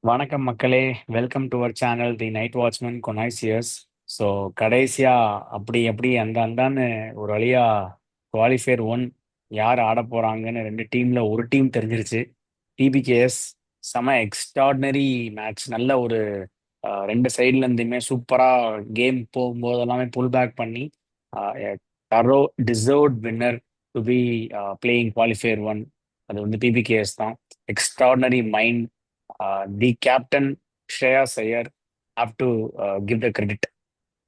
வணக்கம் மக்களே. Welcome to our channel the Night Watchman Connoisseurs. So கடைசியா அப்படி அப்படி அந்தான்னு ஒரு வழியா குவாலிஃபயர் ஒன் யார் ஆட போறாங்கன்னு ரெண்டு டீம்ல ஒரு டீம் தெரிஞ்சிருச்சு. டிபிகேஎஸ் செம எக்ஸ்ட்ராடினரி மேட்ச். நல்ல ஒரு ரெண்டு சைட்ல இருந்துமே சூப்பரா கேம் போகும்போது எல்லாமே புல் பேக் பண்ணி டரோ deserved winner to be playing qualifier one. அது வந்து பிபிகேஎஸ் தான். Extraordinary mind. The captain Shreyas Iyer have to give the credit.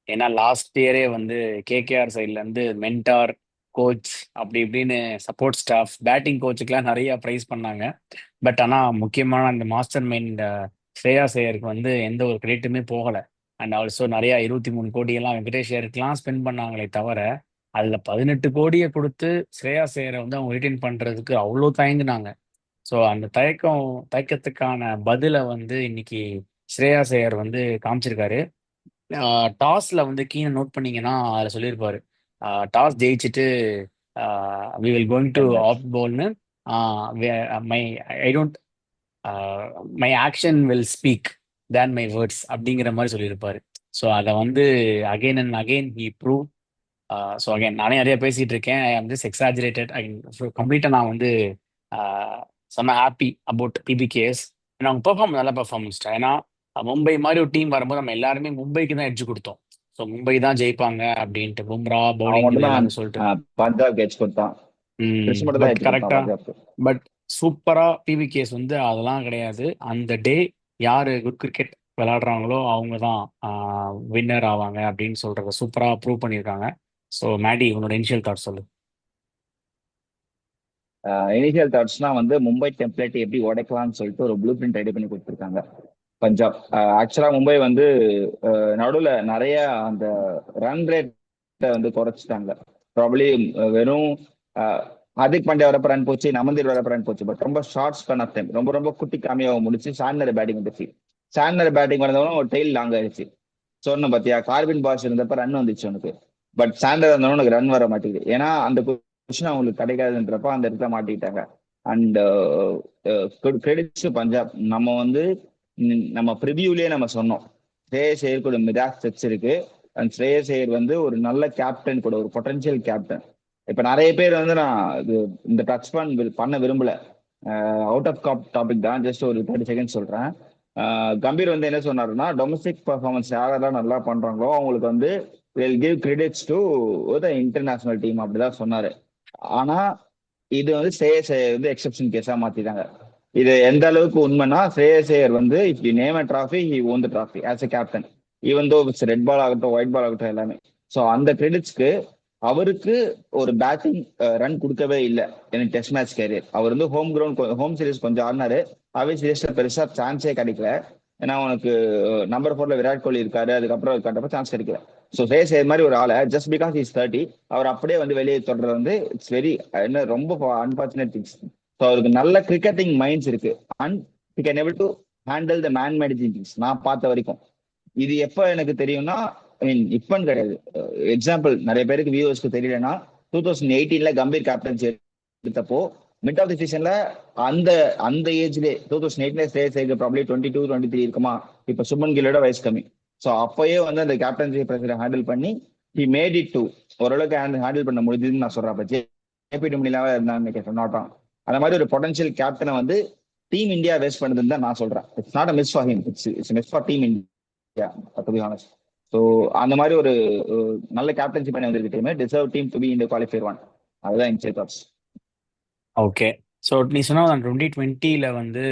ஏன்னா லாஸ்ட் இயரே வந்து கேகேஆர் சைட்ல இருந்து மென்டார் கோச் அப்படி இப்படின்னு சப்போர்ட் ஸ்டாஃப் பேட்டிங் கோச்சுக்கெல்லாம் நிறைய ப்ரைஸ் பண்ணாங்க. பட் ஆனால் முக்கியமான அந்த மாஸ்டர் மைண்ட் ஸ்ரேயாஸ் ஐயருக்கு வந்து எந்த ஒரு கிரெடிட்டுமே போகலை. அண்ட் ஆல்சோ நிறைய 23 கோடியெல்லாம் வெங்கடேஷ் ஐயருக்குலாம் ஸ்பெண்ட் பண்ணாங்களே தவிர அதில் 18 கோடியை கொடுத்து ஸ்ரேயாஸ் ஐயரை வந்து அவங்க ரிட்டைன் பண்ணுறதுக்கு அவ்வளோ தயங்குனாங்க. ஸோ அந்த தயக்கத்துக்கான பதிலை வந்து இன்னைக்கு ஸ்ரேயாஸ் ஐயர் வந்து காமிச்சிருக்காரு. டாஸ்ல வந்து கீழே நோட் பண்ணீங்கன்னா அதில் சொல்லியிருப்பாரு, டாஸ் ஜெயிச்சுட்டு we will going to Ten of minutes. போல்னு. My I don't my action will speak than my words அப்படிங்கிற மாதிரி சொல்லியிருப்பாரு. ஸோ அதை வந்து again and again he prove. So again நானே நிறைய பேசிட்டு இருக்கேன். ஐ ஆம் ஜஸ்ட் எக்ஸாஜரேட்டட். கம்ப்ளீட்டாக நான் வந்து செம்ம ஹாப்பி அபவுட் பிபிகேஎஸ். அவங்க பெர்ஃபார்ம் நல்ல பெர்ஃபார்மன்ஸ். ஏன்னா மும்பை மாதிரி ஒரு டீம் வரும்போது நம்ம எல்லாருமே மும்பைக்கு தான் எட்ஜ் கொடுத்தோம். ஸோ மும்பை தான் ஜெயிப்பாங்க அப்படின்ட்டு பும்ரா அவன் பவுலிங் மட்டும் இது தான் எல்லாமே சொல்லிட்டு. பஞ்சாப் கேட்ச் கொடுத்தான். கிறிஸ் மட்டும் தான் பட் ஏற்றி கொடுத்தான் கரெக்டா. பஞ்சாப்க்கு. பட் சூப்பரா பிவிகேஸ் வந்து அதெல்லாம் கிடையாது. அந்த டே யாரு குட் கிரிக்கெட் விளையாடுறாங்களோ அவங்க தான் வின்னர் ஆவாங்க அப்படின்னு சொல்றத சூப்பரா ப்ரூவ் பண்ணியிருக்காங்க. ஸோ மேடி, உன்னோட இனிஷியல் தாட் சொல்லு. இனிஷியல் தாட்ஸ்னா வந்து மும்பை டெம்ப்ளேட் எப்படி உடைக்கலாம்னு சொல்லிட்டு ஒரு ப்ளூ பிரிண்ட் ரெடி பண்ணி கொடுத்துருக்காங்க பஞ்சாப். ஆக்சுவலா மும்பை வந்து நடுவில் நிறைய அந்த ரன் ரேட்டை வந்து குறைச்சிட்டாங்க. ப்ராபலி வெறும் ஹார்திக் பாண்டியா வரப்ப ரன் போச்சு, நமந்தீர் வரப்ப ரன் போச்சு. பட் ரொம்ப ஷார்ட் ஸ்பேன் ஆஃப் டைம், ரொம்ப ரொம்ப குட்டி காமியாவை முடிச்சு சாண்டர் பேட்டிங் வந்துச்சு. சாண்டர் பேட்டிங் வந்தவனும் ஒரு டெய்ல் லாங் ஆயிடுச்சு. சொன்ன பாத்தியா, கார்வின் பாஸ் இருந்தப்ப ரன் வந்துச்சு உனக்கு. பட் சாண்டர் இருந்தவனும் உனக்கு ரன் வர மாட்டேங்குது. ஏன்னா அந்த பொசிஷன் அவங்களுக்கு கிடைக்காதுன்றப்ப அந்த இடத்துல மாட்டிக்கிட்டாங்க. And credits Punjab. நம்ம வந்து நம்ம ப்ரிவியூலயே நம்ம சொன்னோம், ஸ்ரேயஸ் ஐயர் கூட மிராஜ் டச் இருக்கு. அண்ட் ஸ்ரேயஸ் ஐயர் வந்து ஒரு நல்ல கேப்டன் கூட, ஒரு பொட்டன்ஷியல் கேப்டன். இப்ப நிறைய பேர் வந்து நான் இந்த டச் பண்ண விரும்பல. அவுட் ஆஃப் டாபிக் தான், ஜஸ்ட் ஒரு 30 செகண்ட் சொல்றேன். கம்பீர் வந்து என்ன சொன்னாருன்னா, டொமஸ்டிக் பர்ஃபார்மன்ஸ் யாரெல்லாம் நல்லா பண்றாங்களோ அவங்களுக்கு வந்து will give credits to the international team, அப்படிதான் சொன்னாரு. ஆனா இது வந்து ஸ்ரேயஸ் ஐயர் வந்து எக்ஸெப்ஷன் கேஸா மாத்திட்டாங்க. இது எந்த அளவுக்கு உண்மைன்னா, ஸ்ரேயஸ் ஐயர் வந்து if you name a trophy he won the trophy as a captain. Even though it's red ball ஆகட்டும் ஒயிட் பால் ஆகட்டும் எல்லாமே. ஸோ அந்த கிரெடிட்ஸ்க்கு அவருக்கு ஒரு பேட்டிங் ரன் கொடுக்கவே இல்லை எனக்கு டெஸ்ட் மேட்ச் கேரியர். அவர் வந்து ஹோம் சீரிஸ் கொஞ்சம் ஆடினாரு. அவை சீரிஸ்ல பெருசா சான்ஸே கிடைக்கல. ஏன்னா அவனுக்கு நம்பர் 4ல விராட் கோலி இருக்காரு, அதுக்கப்புறம் கட்டப்ப சான்ஸ் கிடைக்கல. ஸோ ஸ்ரேயஸ் ஐயர் மாதிரி ஒரு ஆளை ஜஸ்ட் பிகாஸ் இஸ் 30 அவர் அப்படியே வந்து வெளியே தொடர்றது வந்து இட்ஸ் வெரி என்ன ரொம்ப அன்பார்ச்சுனேட் திங்ஸ். ஸோ அவருக்கு நல்ல கிரிக்கெட்டிங் மைண்ட்ஸ் இருக்கு. And he can able to handle the man managing things நான் பார்த்த வரைக்கும். இது எப்ப எனக்கு தெரியும்னா, ஐ மீன் இப்பன்னு கிடையாது. எக்ஸாம்பிள் நிறைய பேருக்கு வியூவர்ஸ்க்கு தெரியலன்னா, 2018ல கம்பீர் கேப்டன்சி எடுத்தப்போ மிட் ஆஃப் தி சீசன்ல அந்த அந்த ஏஜ்லேயே 2018ல ஸ்ரேயஸ் ஐயர் ப்ராப்ளி 22 23 இருக்குமா. இப்ப சுமன் கில்லோட வயசு கம்மி. ஸோ அப்பயே வந்து அந்த கேப்டன்சி பிரச்சனை ஹேண்டில் பண்ணி ஹி மேட் இட் டு ஓரளவுக்கு ஹேண்டில் பண்ண முடியுதுன்னு நான் சொல்றேன். அப்ப ஜேபி டபிள்யூலாவே இருந்தான்னு கேட்டேன் நாட். அந்த மாதிரி ஒரு பொட்டன்ஷியல் கேப்டனை வந்து டீம் இந்தியா வேஸ்ட் பண்ணுதுன்னு தான் நான் சொல்றேன். It's not a miss for him, it's miss for team India to be honest. So அந்த மாதிரி ஒரு நல்ல கேப்டன்சி பண்ணி வந்திருக்கு team. Deserve team to be இந்த குவாலிஃபயர் ஒன். அதுதான் என் தாட்ஸ். ஓகே. ஸோ நீ சொன்ன 2020ல வந்து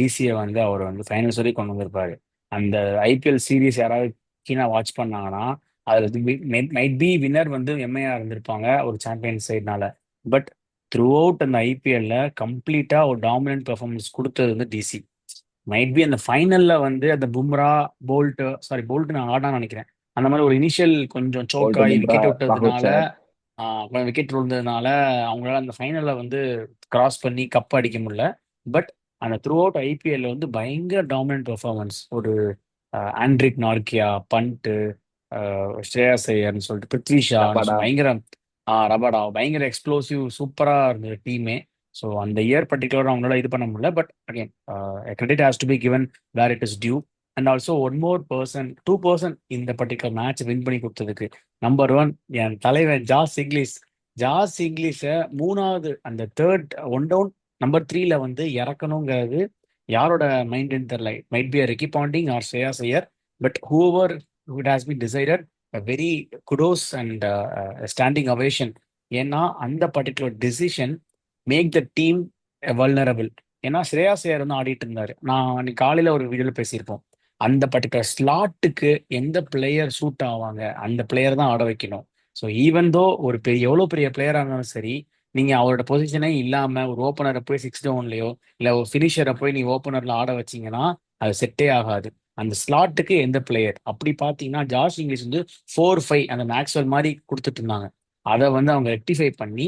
டிசியை வந்து அவர் வந்து ஃபைனல்ஸ் வரைக்கும் கொண்டு வந்திருப்பாரு. அந்த ஐபிஎல் சீரீஸ் யாராவது கீழே வாட்ச் பண்ணாங்கன்னா அதில் மைட் பி வின்னர் வந்து எம்ஐஆர் இருந்திருப்பாங்க ஒரு சாம்பியன் சைட்னால. பட் த்ரூ அவுட் அந்த ஐபிஎல்ல கம்ப்ளீட்டாக ஒரு டாமினன்ட் பெர்ஃபார்மன்ஸ் கொடுத்தது வந்து டிசி. மைட் பி அந்த ஃபைனல்ல வந்து அந்த பும்ரா போல்ட் நான் ஆடான்னு நினைக்கிறேன். அந்த மாதிரி ஒரு இனிஷியல் கொஞ்சம் சோக் போல்ட், ஆகி பும்ரா, விக்கெட் ராகுல் விட்டதுனால சார். கொஞ்சம் விக்கெட் விழுந்ததுனால அவங்களால அந்த ஃபைனல்ல வந்து கிராஸ் பண்ணி கப் அடிக்க முடியல. பட் அந்த த்ரூ அவுட் ஐபிஎல்ல வந்து பயங்கர டாமினன்ட் பெர்ஃபார்மன்ஸ். ஒரு ஆண்ட்ரிக் நார்கியா பண்ட்டு, ஸ்ரேயாஸ் ஐயர்னு சொல்லிட்டு பிருத்வி ஷா ரபாடா. பயங்கர ரபாடா பயங்கர எக்ஸ்ப்ளோசிவ் சூப்பரா இருந்தது டீமே. ஸோ அந்த இயர் பர்டிகுலர் அவங்களால இது பண்ண முடியல. But again credit has to be given where it is due. And also one more person, 2 person இந்த பர்டிகுலர் மேட்ச் வின் பண்ணி கொடுத்ததுக்கு. நம்பர் ஒன், என் தலைவன் ஜாஸ் இங்கிலீஷ். ஜாஸ் இங்கிலீஷை மூணாவது அந்த தேர்ட் ஒன் டவுன் நம்பர் 3ல வந்து இறக்கணுங்கிறது யாரோட மைண்டுன்னு தெரியல. Might be Ricky Ponting or Shreyas Iyer. But whoever it has be decided very kudos and standing ovation. ஏன்னா அந்த particular decision make the team vulnerable. ஏன்னா ஸ்ரேயாஸ் ஐயர் வந்து ஆடிட்டு இருந்தாரு. நான் அன்னைக்கு காலையில ஒரு வீடியோல பேசியிருப்போம். அந்த பர்டிகுலர் ஸ்லாட்டுக்கு எந்த பிளேயர் சூட் ஆவாங்க அந்த பிளேயர் தான் ஆட வைக்கணும். ஸோ ஈவன் தோ ஒரு பெரிய எவ்வளோ பெரிய பிளேயராக இருந்தாலும் சரி, நீங்க அவரோட பொசிஷனே இல்லாம ஒரு ஓப்பனரை போய் 6 டவுன்லயோ இல்ல ஒரு ஃபினிஷரை போய் நீ ஓப்பனர்ல ஆட வச்சீங்கன்னா அது செட்டே ஆகாது. அந்த ஸ்லாட்டுக்கு எந்த பிளேயர் அப்படி பார்த்தீங்கன்னா ஜாஷ் இங்கிலீஷ் வந்து 4-5 அந்த மேக்ஸ்வெல் மாதிரி கொடுத்துட்டு இருந்தாங்க. அதை வந்து அவங்க ரெக்டிஃபை பண்ணி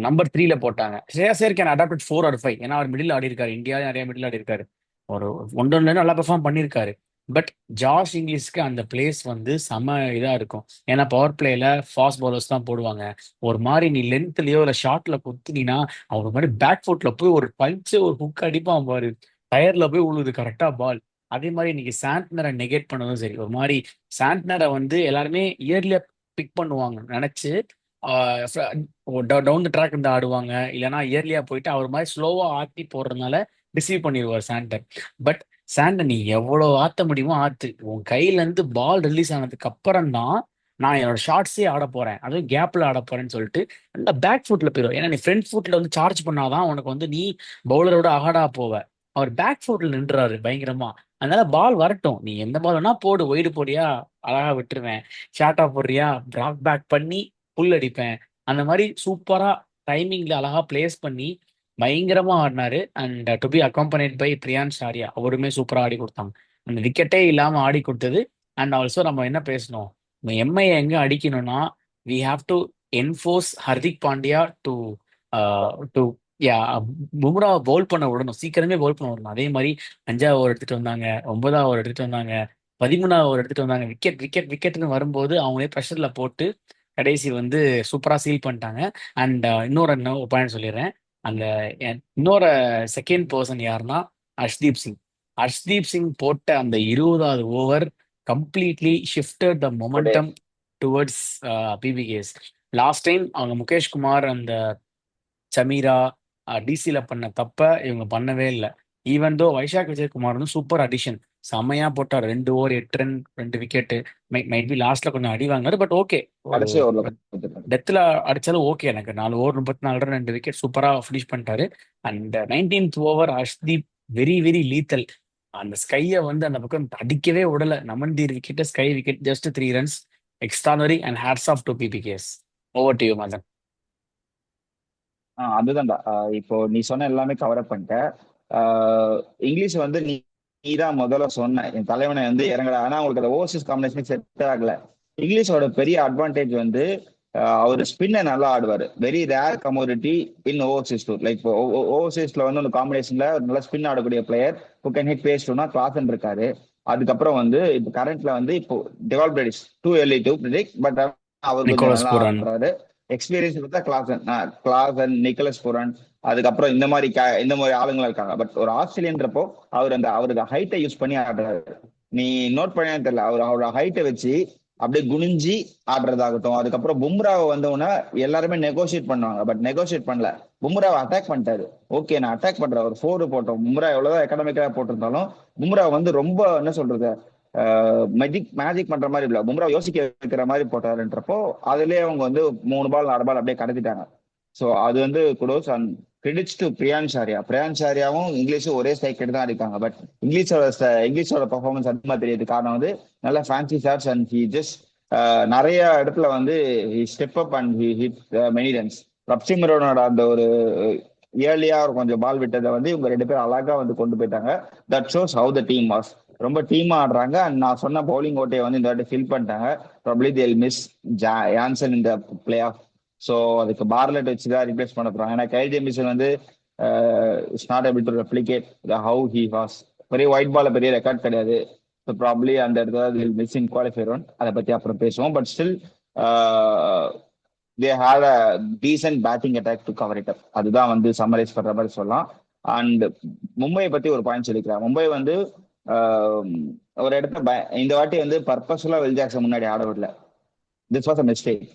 நம்பர் 3ல போட்டாங்க. Shreyas Iyer can adapt 4 or 5. ஏன்னா அவர் மிடில் ஆடி இருக்காரு, இந்தியா நிறைய மிடில் ஆடி இருக்காரு, ஒரு ஒன் டவுன்ல நல்லா பெர்ஃபார்ம் பண்ணியிருக்காரு. பட் ஜாஷ் இங்கிலீஷ்க்கு அந்த பிளேஸ் வந்து செம இதா இருக்கும். ஏன்னா பவர் பிளேல ஃபாஸ்ட் பவுலர்ஸ் தான் போடுவாங்க. ஒரு மாதிரி நீ லென்த்லயோ இல்ல ஷார்ட்ல குத்துனீங்கன்னா அவர் ஒரு மாதிரி பேக் ஃபுட்ல போய் ஒரு பஞ்ச் ஒரு ஹுக் அடிப்பான் பாரு, டயர்ல போய் உழுது கரெக்டா பால். அதே மாதிரி இன்னைக்கு சாண்ட்னரை நெகேட் பண்ணதும் சரி, ஒரு மாதிரி சாண்ட்னரை வந்து எல்லாருமே இயர்லியா பிக் பண்ணுவாங்க நினைச்சு டவுன் த ட்ராக் இருந்து ஆடுவாங்க. இல்லைன்னா இயர்லியா போயிட்டு அவர் மாதிரி ஸ்லோவா ஆத்தி போடுறதுனால ரிசீவ் பண்ணிடுவார் சாண்டர். பட் சாண்டர் நீ எவ்வளவு ஆத்த முடியுமோ ஆத்து, உன் கையில இருந்து பால் ரிலீஸ் ஆனதுக்கு அப்புறம் தான் நான் என்னோட ஷார்ட்ஸே ஆட போறேன், அதுவும் கேப்ல ஆட போறேன்னு சொல்லிட்டு நல்லா பேக் ஃபுட்ல போயிடும். ஏன்னா நீ ஃப்ரண்ட் ஃபுட்ல வந்து சார்ஜ் பண்ணாதான் உனக்கு வந்து நீ பவுலரோட அகடா போவ. அவர் பேக் ஃபுட்ல நின்றாரு பயங்கரமா. அதனால பால் வரட்டும், நீ எந்த பால் வேணா போடு, ஒயிடு போடியா அழகா விட்டுருவேன், ஷார்ட்டா போடுறியா டிராப் பேக் பண்ணி புல் அடிப்பேன். அந்த மாதிரி சூப்பரா டைமிங்ல அழகா பிளேஸ் பண்ணி பயங்கரமா ஆடினாரு. And to be accompanied by Priyansh Arya, அவருமே சூப்பரா ஆடி கொடுத்தாங்க. அந்த விக்கெட்டே இல்லாம ஆடி கொடுத்தது. அண்ட் ஆல்சோ நம்ம என்ன பேசணும், எம்ஐ எங்க அடிக்கணும்னா we have to enforce Hardik Pandya to to யா பும்ரா பவுல் பண்ண விடணும், சீக்கிரமே பவுல் பண்ண விடணும். அதே மாதிரி 5வது ஓவர் எடுத்துட்டு வந்தாங்க, 9வது ஓவர் எடுத்துட்டு வந்தாங்க, 13வது ஓவர் எடுத்துட்டு வந்தாங்க. விக்கெட் விக்கெட் விக்கெட்னு வரும்போது அவங்களே ப்ரெஷர்ல போட்டு கடைசி வந்து சூப்பரா சீல் பண்ணிட்டாங்க. அண்ட் இன்னொரு பாயிண்ட் சொல்லிடுறேன். அந்த இன்னொரு செகண்ட் பர்சன் யாருன்னா ஹர்ஷ்தீப் சிங். ஹர்ஷ்தீப் சிங் போட்ட அந்த 20வது over completely shifted the momentum towards PBKS. Last time அவங்க முகேஷ் குமார் அந்த சமீரா டிசில பண்ண தப்ப இவங்க பண்ணவே இல்லை. ஈவன் தோ வைஷாக் விஜயகுமார் வந்து சூப்பர் அடிஷன், செம்மையா போட்டார். 2 over 8 run 2 wicket. Might be லாஸ்ட்ல கொஞ்சம் அடி வாங்கினாரு, பட் ஓகே. ஒரு கடைசி ஓவர்ல கொடுத்துருக்காங்க. டெத்தில் அடிச்சாலும் ஓகே எனக்கு. 4 ஓவர் 34 ரன் 2 விக்கெட் சூப்பரா ஃபினிஷ் பண்ணிட்டாரு. And 19th over Harshdeep very very lethal. அந்த ஸ்கையை வந்து அந்த பக்கம் அடிக்கவே விடல. Naman Dhir wicket, SKY wicket, just 3 runs. Extraordinary and hats off to PBKS. Over to you Madan. அதுதான்டா. இப்போ நீ சொன்ன எல்லாமே கவர் அப் பண்ணிட்ட. இங்கிலீஷ் வந்து நீ நீதான் முதல்ல சொன்ன என் தலைவனை வந்து இறங்கடா. ஆனா அவங்களுக்கு அந்த ஓவர்சீஸ் காம்பினேஷன் செட் ஆகல. இங்கிலீஷோட பெரிய அட்வான்டேஜ் வந்து அவர் ஸ்பின்னை நல்லா ஆடுவார். Very rare commodity in overseas tour. Like ஓவர்சீஸ்ல வந்து ஒரு காம்பினேஷன்ல ஒரு நல்லா ஸ்பின் ஆடக்கூடிய player who can hit pace டூனா கிளாசன் இருக்காரு. அதுக்கப்புறம் வந்து இப்போ கரண்ட்ல வந்து இப்போ Dewald Brevis too early to predict, but அவர் கொஞ்சம் நிக்கோலஸ் நல்லா பூரன். ஆடுறாரு. எக்ஸ்பீரியன்ஸ் பார்த்தா கிளாசன் நிக்கலஸ் புரன், அதுக்கப்புறம் இந்த மாதிரி ஆளுங்களா இருக்காங்க. பட் ஒரு ஆஸ்திரேலியன்றப்போ அவருக்கு ஹைட்டை யூஸ் பண்ணி ஆடுறாரு. நீ நோட் பண்ணியா தெரியல, அவரோட ஹைட்டை வச்சு அப்படியே குனிஞ்சி ஆடுறதாகட்டும். அதுக்கப்புறம் பும்ராவை வந்தவொன்னே எல்லாருமே நெகோசியேட் பண்ணுவாங்க, பட் நெகோசியேட் பண்ணல. பும்ராவை அட்டாக் பண்ணிட்டாரு. ஓகே நான் அட்டாக் பண்றேன், ஒரு 4 போட்டோம். பும்ரா எவ்வளவுதான் எக்கனாமிக்கா போட்டிருந்தாலும் பும்ரா வந்து ரொம்ப என்ன சொல்றது மேஜிக் பண்ற மாதிரி இல்ல, பும்ரா யோசிக்க வைக்கிற மாதிரி போட்டாருன்றப்போ அதுலயே அவங்க வந்து 3 பால் 4 பால் அப்படியே கடத்திட்டாங்க. ஸோ அது வந்து kudos and credits to Priyansh Arya. Priyansh ஆர்யாவும் இங்கிலீஷும் ஒரே ஸ்ட்ரைக் தான் அடிப்பாங்க. பட் இங்கிலீஷோட பர்ஃபார்மன்ஸ் அதிகமா தெரியுது. காரணம் வந்து நல்ல fancy shots and he just நிறைய இடத்துல வந்து he step up and he hit many runs. ரப்சிமரோனோட அந்த ஒரு ஏர்லியா கொஞ்சம் பால் விட்டதை வந்து இவங்க 2 பேரும் அழகா வந்து கொண்டு போயிட்டாங்க. That shows how the team was. ரொம்ப டீமா ஆடுறாங்க. அண்ட் நான் சொன்ன பவுலிங் ஓட்டையை வந்து இந்த வாட்டி ஃபில் பண்ணிட்டாங்க. ப்ராப்ளி தேல் மிஸ் யான்சன் இந்த பிளே ஆஃப். ஸோ அதுக்கு பார்லெட் வச்சு தான் ரிப்ளேஸ் பண்ண போறாங்க. ஏன்னா கைல் ஜேமிசன் வந்து it's not able to replicate how he was. பெரிய ஒயிட் பால்ல பெரிய ரெக்கார்ட் கிடையாது. ஸோ ப்ராப்ளி அந்த இடத்துல மிஸ் இன் குவாலிஃபை ரவுண்ட். அதை பத்தி அப்புறம் பேசுவோம். But still they had a decent batting attack to cover it up. அதுதான் வந்து சம்மரைஸ் பண்ற மாதிரி சொல்லலாம். அண்ட் மும்பையை பத்தி ஒரு பாயிண்ட் சொல்லிக்கிறேன். மும்பை வந்து ஆஹ், ஒரு இடத்த இந்த வாட்டி வந்து பர்பஸ்ஃபுல்லா வில் ஜாக்சன் முன்னாடி ஆட விடல. This was a mistake.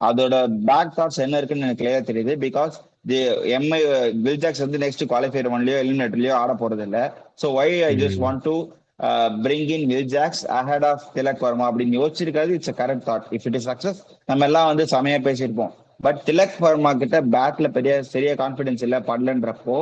அதோட பேக் தாட்ஸ் என்ன இருக்குன்னு எனக்கு கிளியரா தெரியுது. Because the MI Will Jacks வந்து நெக்ஸ்ட் குவாலிஃபயர் ஒன்லயோ எலிமினேட்டர்லயோ ஆட போறது இல்ல. So why I just hmm. Want to bring in Will Jacks ahead of Tilak Varma அப்படின்னு யோசிச்சிருக்காது. It's correct thought. If it is success நம்ம எல்லாம் வந்து செமையா பேசியிருப்போம். பட் திலக் வர்மா கிட்ட பேட்ல சரியா கான்பிடன்ஸ் இல்ல படலன்றப்போ,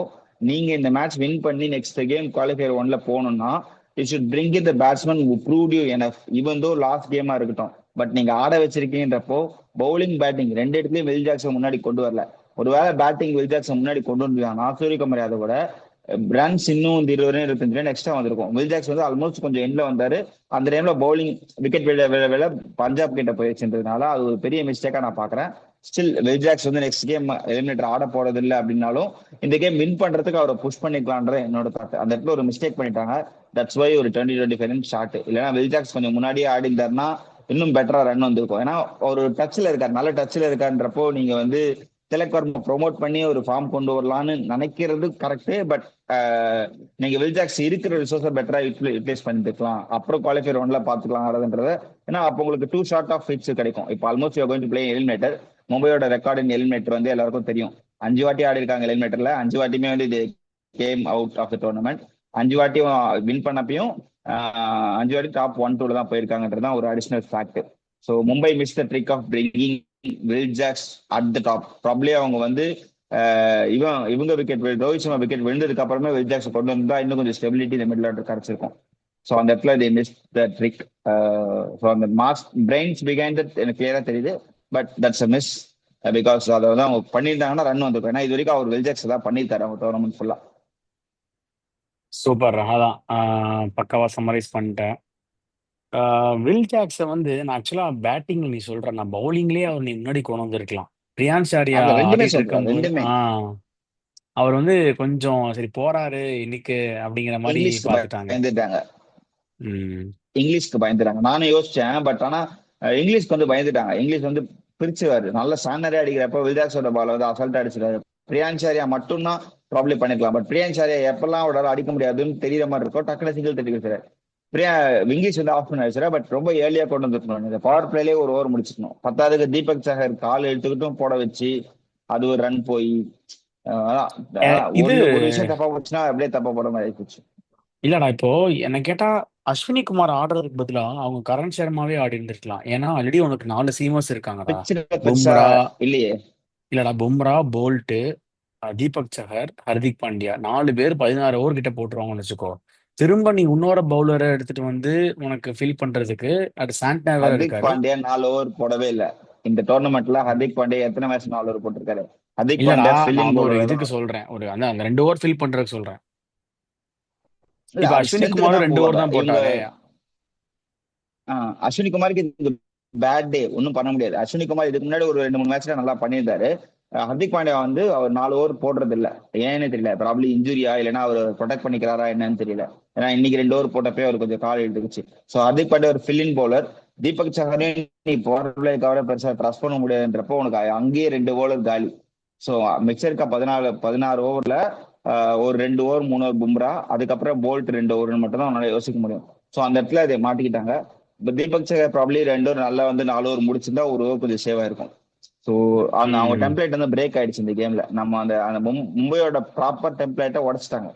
நீங்க இந்த மேட்ச் வின் பண்ணி நெக்ஸ்ட் கேம் குவாலிஃபயர் ஒன்ல போகணும்னா you should bring in the batsman who proved you enough, even though last கேமா இருக்கட்டும். பட் நீங்க ஆட வச்சிருக்கீங்கன்றப்போ பவுலிங் பேட்டிங் ரெண்டு இடத்துலயும் வில் ஜாக்சன் முன்னாடி கொண்டு வரல. ஒருவேளை பேட்டிங் வில் ஜாக்சன் முன்னாடி கொண்டு வந்தாங்கன்னா சூரியகுமார் யாதவோட ரன்ஸ் இன்னும் வந்து 20 ரன் 25 ரன் எக்ஸ்ட்ரா வந்திருக்கும். வில் ஜாக்ஸ் வந்து ஆல்மோஸ்ட் கொஞ்சம் எண்ட்ல வந்தாரு. அந்த டைம்ல பவுலிங் விக்கெட் விழ பஞ்சாப் கிட்ட போயிடுச்சுன்றதுனால அது ஒரு பெரிய மிஸ்டேக்கா நான் பாக்குறேன். ஸ்டில் வில் ஜாக்ஸ் வந்து நெக்ஸ்ட் கேம் எலிமினேட்டர் ஆட போறது இல்லை அப்படின்னாலும் இந்த கேம் வின் பண்றதுக்கு அவரை புஷ் பண்ணிக்கலான்ற என்னோட தாட். அந்த இடத்துல ஒரு மிஸ்டேக் பண்ணிட்டாங்க. தட்ஸ் வை ஒரு 20-25 ரன் ஷார்ட். இல்லைன்னா வில் ஜாக்ஸ் கொஞ்சம் முன்னாடியே ஆடி இருந்தாருன்னா இன்னும் பெட்டரா ரன் வந்திருக்கும். ஏன்னா ஒரு டச்ல இருக்காரு, நல்ல டச்ல இருக்கான்றப்போ நீங்க வந்து திலக் வர்மா ப்ரொமோட் பண்ணி ஒரு ஃபார்ம் கொண்டு வரலாம்னு நினைக்கிறது கரெக்ட். பட் நீங்க வில் ஜாக்ஸ் இருக்கிற ரிசோர்ஸை பெட்டரா யூட்டிலைஸ் பண்ணிருக்கலாம். அப்புறம் குவாலிஃபயர் ஒன்ல பாத்துக்கலாம் ஆடுறதுன்றத. ஏன்னா அப்போ உங்களுக்கு 2 ஷார்ட் ஆஃப் ஹிட்ஸ் கிடைக்கும். இப்போ almost you going to play eliminator. மும்பையோட ரெக்கார்ட் இன் எலிமினேட்டர் வந்து எல்லாருக்கும் தெரியும். 5 வாட்டி ஆடி இருக்காங்க எலிமினேட்டர்ல. 5 வாட்டியுமே வந்து இது game out of the tournament. 5 வாட்டியும் வின் பண்ணப்பையும் 5 வாட்டி டாப் 1-2 தான் போயிருக்காங்கன்றதுதான் ஒரு additional fact. So Mumbai miss the trick of bringing Will Jacks at the top. Probably அவங்க வந்து இவங்க விக்கெட் ரோஹித் சர்மா விக்கெட் விழுந்ததுக்கு அப்புறமே வில் ஜாக்ஸ் கொண்டு வந்தா இன்னும் கொஞ்சம் ஸ்டெபிலிட்டி இந்த மிடில் ஆர்டர் கிடைச்சிருக்கும். ஸோ அந்த இடத்துல தே மிஸ் த ட்ரிக். ஸோ அந்த மாஸ் பிரெயின்ஸ் பிகைண்ட் தட் எனக்கு கிளியரா தெரியுது. But that's a miss. Because அதை வந்து அவங்க பண்ணியிருந்தாங்கன்னா ரன் வந்திருக்கும். ஏன்னா இது வரைக்கும் அவர் வில் ஜாக்ஸ் தான் பண்ணியிருக்காரு அவங்க டோர்னமெண்ட் ஃபுல்லா. சூப்பர். அதான் பக்காவா சம்மரைஸ் பண்ணிட்டேன். வில் ஜாக்ஸை வந்து நான் ஆக்சுவலா பேட்டிங் நீ சொல்ற, நான் பவுலிங்லயே அவர் நீ முன்னாடி கொண்டு வந்திருக்கலாம். பிரியான்ஸ் ஆரியா அதுல ரெண்டுமே ஆடிட்டு சொல்றேன், இருக்கும்போது ரெண்டுமே. அவர் வந்து கொஞ்சம் சரி போறாரு இன்னைக்கு அப்படிங்கிற மாதிரி இங்கிலீஷ்க்கு பாத்துட்டாங்க. பயந்துட்டாங்க. ம். இங்கிலீஷ்க்கு பயந்துட்டாங்க. நானும் யோசிச்சேன். பட் ஆனா இங்கிலீஷ்க்கு வந்து பயந்துட்டாங்க. இங்கிலீஷ் வந்து பிரிச்சுவாரு. நல்ல சானரே அடிக்கிறப்ப வில்ஜாக்ஸோட பால் வந்து அசால்ட்டா அடிச்சிருக்காரு. பிரியான்சாரியா மட்டும்தான் ப்ராப்ளம் பண்ணிக்கலாம். பட் பிரியான்சாரியா எப்பெல்லாம் அவரால் அடிக்க முடியாதுன்னு தெரியற மாதிரி இருக்கும், டக்குனு சிங்கிள் தட்டி வச்சுறாரு. பிரியா இங்கிலீஷ் வந்து ஆஃப் பண்ணி வச்சுரா. பட் ரொம்ப ஏர்லியா கொண்டு வந்துருக்கணும். இந்த பவர் பிளேலேயே ஒரு ஓவர் முடிச்சிருக்கணும். பத்தாவதுக்கு தீபக் சஹர் கால் எடுத்துக்கிட்டும் போட வச்சு அது ஒரு ரன் போய் இது ஒரு விஷயம் தப்பா போச்சுன்னா அப்படியே தப்பா போட மாதிரி ஆயிடுச்சு. இல்லடா, இப்போ என்ன கேட்டா அஸ்வினி குமார் ஆடுறதுக்கு பதிலா அவங்க கரண் சர்மாவே ஆடி இருந்திருக்கலாம். ஏன்னா ஆல்ரெடி உனக்கு 4 சீமர்ஸ் இருக்காங்கடா. பிச்சுல பெருசா பும்ரா, இல்லையே. இல்லடா பும்ரா, போல்ட், தீபக் சஹர், ஹர்திக் பாண்டியா 4 பேர் 16 ஓவர் கிட்ட போட்டுருவாங்கன்னு வச்சுக்கோ. திரும்ப நீ இன்னொரு பவுலரை எடுத்துட்டு வந்து உனக்கு ஃபில் பண்றதுக்கு அது சாண்ட்னா வேற ஹர்திக் இருக்காரு. பாண்டியா 4 ஓவர் போடவே இல்லை இந்த டோர்னமெண்ட்ல. ஹர்திக் பாண்டியா எத்தனை மேட்ச் 4 ஓவர் போட்டிருக்காரு? ஹர்திக் இல்லடா, பாண்டியா நான் ஃபில்லிங் வந்து ஒரு பவுலர் இதுக்கு தான். சொல்றேன், ஒரு அந்த 2 ஓவர் ஃபில் பண்றதுக்கு சொல்றேன். இல்ல இப்ப அது அஸ்வினி ஸ்ட்ரென்த்துக்கு குமாரும் தான் 2 ஓவர் போவாங்க தான் இவங்க. போட்டாரு. அஸ்வினி குமாருக்கு இது பேட் டே, ஒன்றும் பண்ண முடியாது. அஸ்வினி குமார் இதுக்கு முன்னாடி ஒரு 2-3 மேட்ச்ல நல்லா பண்ணியிருந்தாரு. ஹர்திக் பாண்டியா வந்து அவர் 4 ஓவர் போடுறது இல்ல. ஏன்னு தெரியல. ப்ராப்ளி இன்ஜுரியா இல்லைன்னா அவர் ப்ரொடெக்ட் பண்ணிக்கிறாரா என்னன்னு தெரியல. ஏன்னா இன்னைக்கு 2 ஓவர் போட்டப்பே அவர் கொஞ்சம் கால் எடுத்துக்கிச்சு. ஸோ ஹர்திக் பாண்டியா ஒரு ஃபில்லிங் பவுலர். தீபக் சஹரையும் நீ பவர் பிளே கவரை பெருசா ட்ரஸ்ட் பண்ண முடியாதுன்றப்போ உனக்கு அங்கேயே 2 பவுலர் காலி. ஸோ மிக்சருக்கா 16 ஓவர்ல ஒரு 2 ஓவர் 3 ஓவர் பும்ரா, அதுக்கப்புறம் போல்ட் 2 ஓவர்னு மட்டும் தான் அவனால யோசிக்க முடியும். ஸோ அந்த இடத்துல அதை மாட்டிக்கிட்டாங்க. இப்போ தீபக் சகர் ப்ராப்ளி 2 ஓவர் நல்லா வந்து 4 ஓவர் முடிச்சிருந்தா ஒரு ஓவர் கொஞ்சம் சேவா இருக்கும். ஸோ அந்த அவங்க ம். டெம்ப்ளேட் வந்து பிரேக் ஆயிடுச்சு இந்த கேம்ல. நம்ம அந்த அந்த மும்பையோட ப்ராப்பர் டெம்ப்ளேட்டை உடைச்சிட்டாங்க.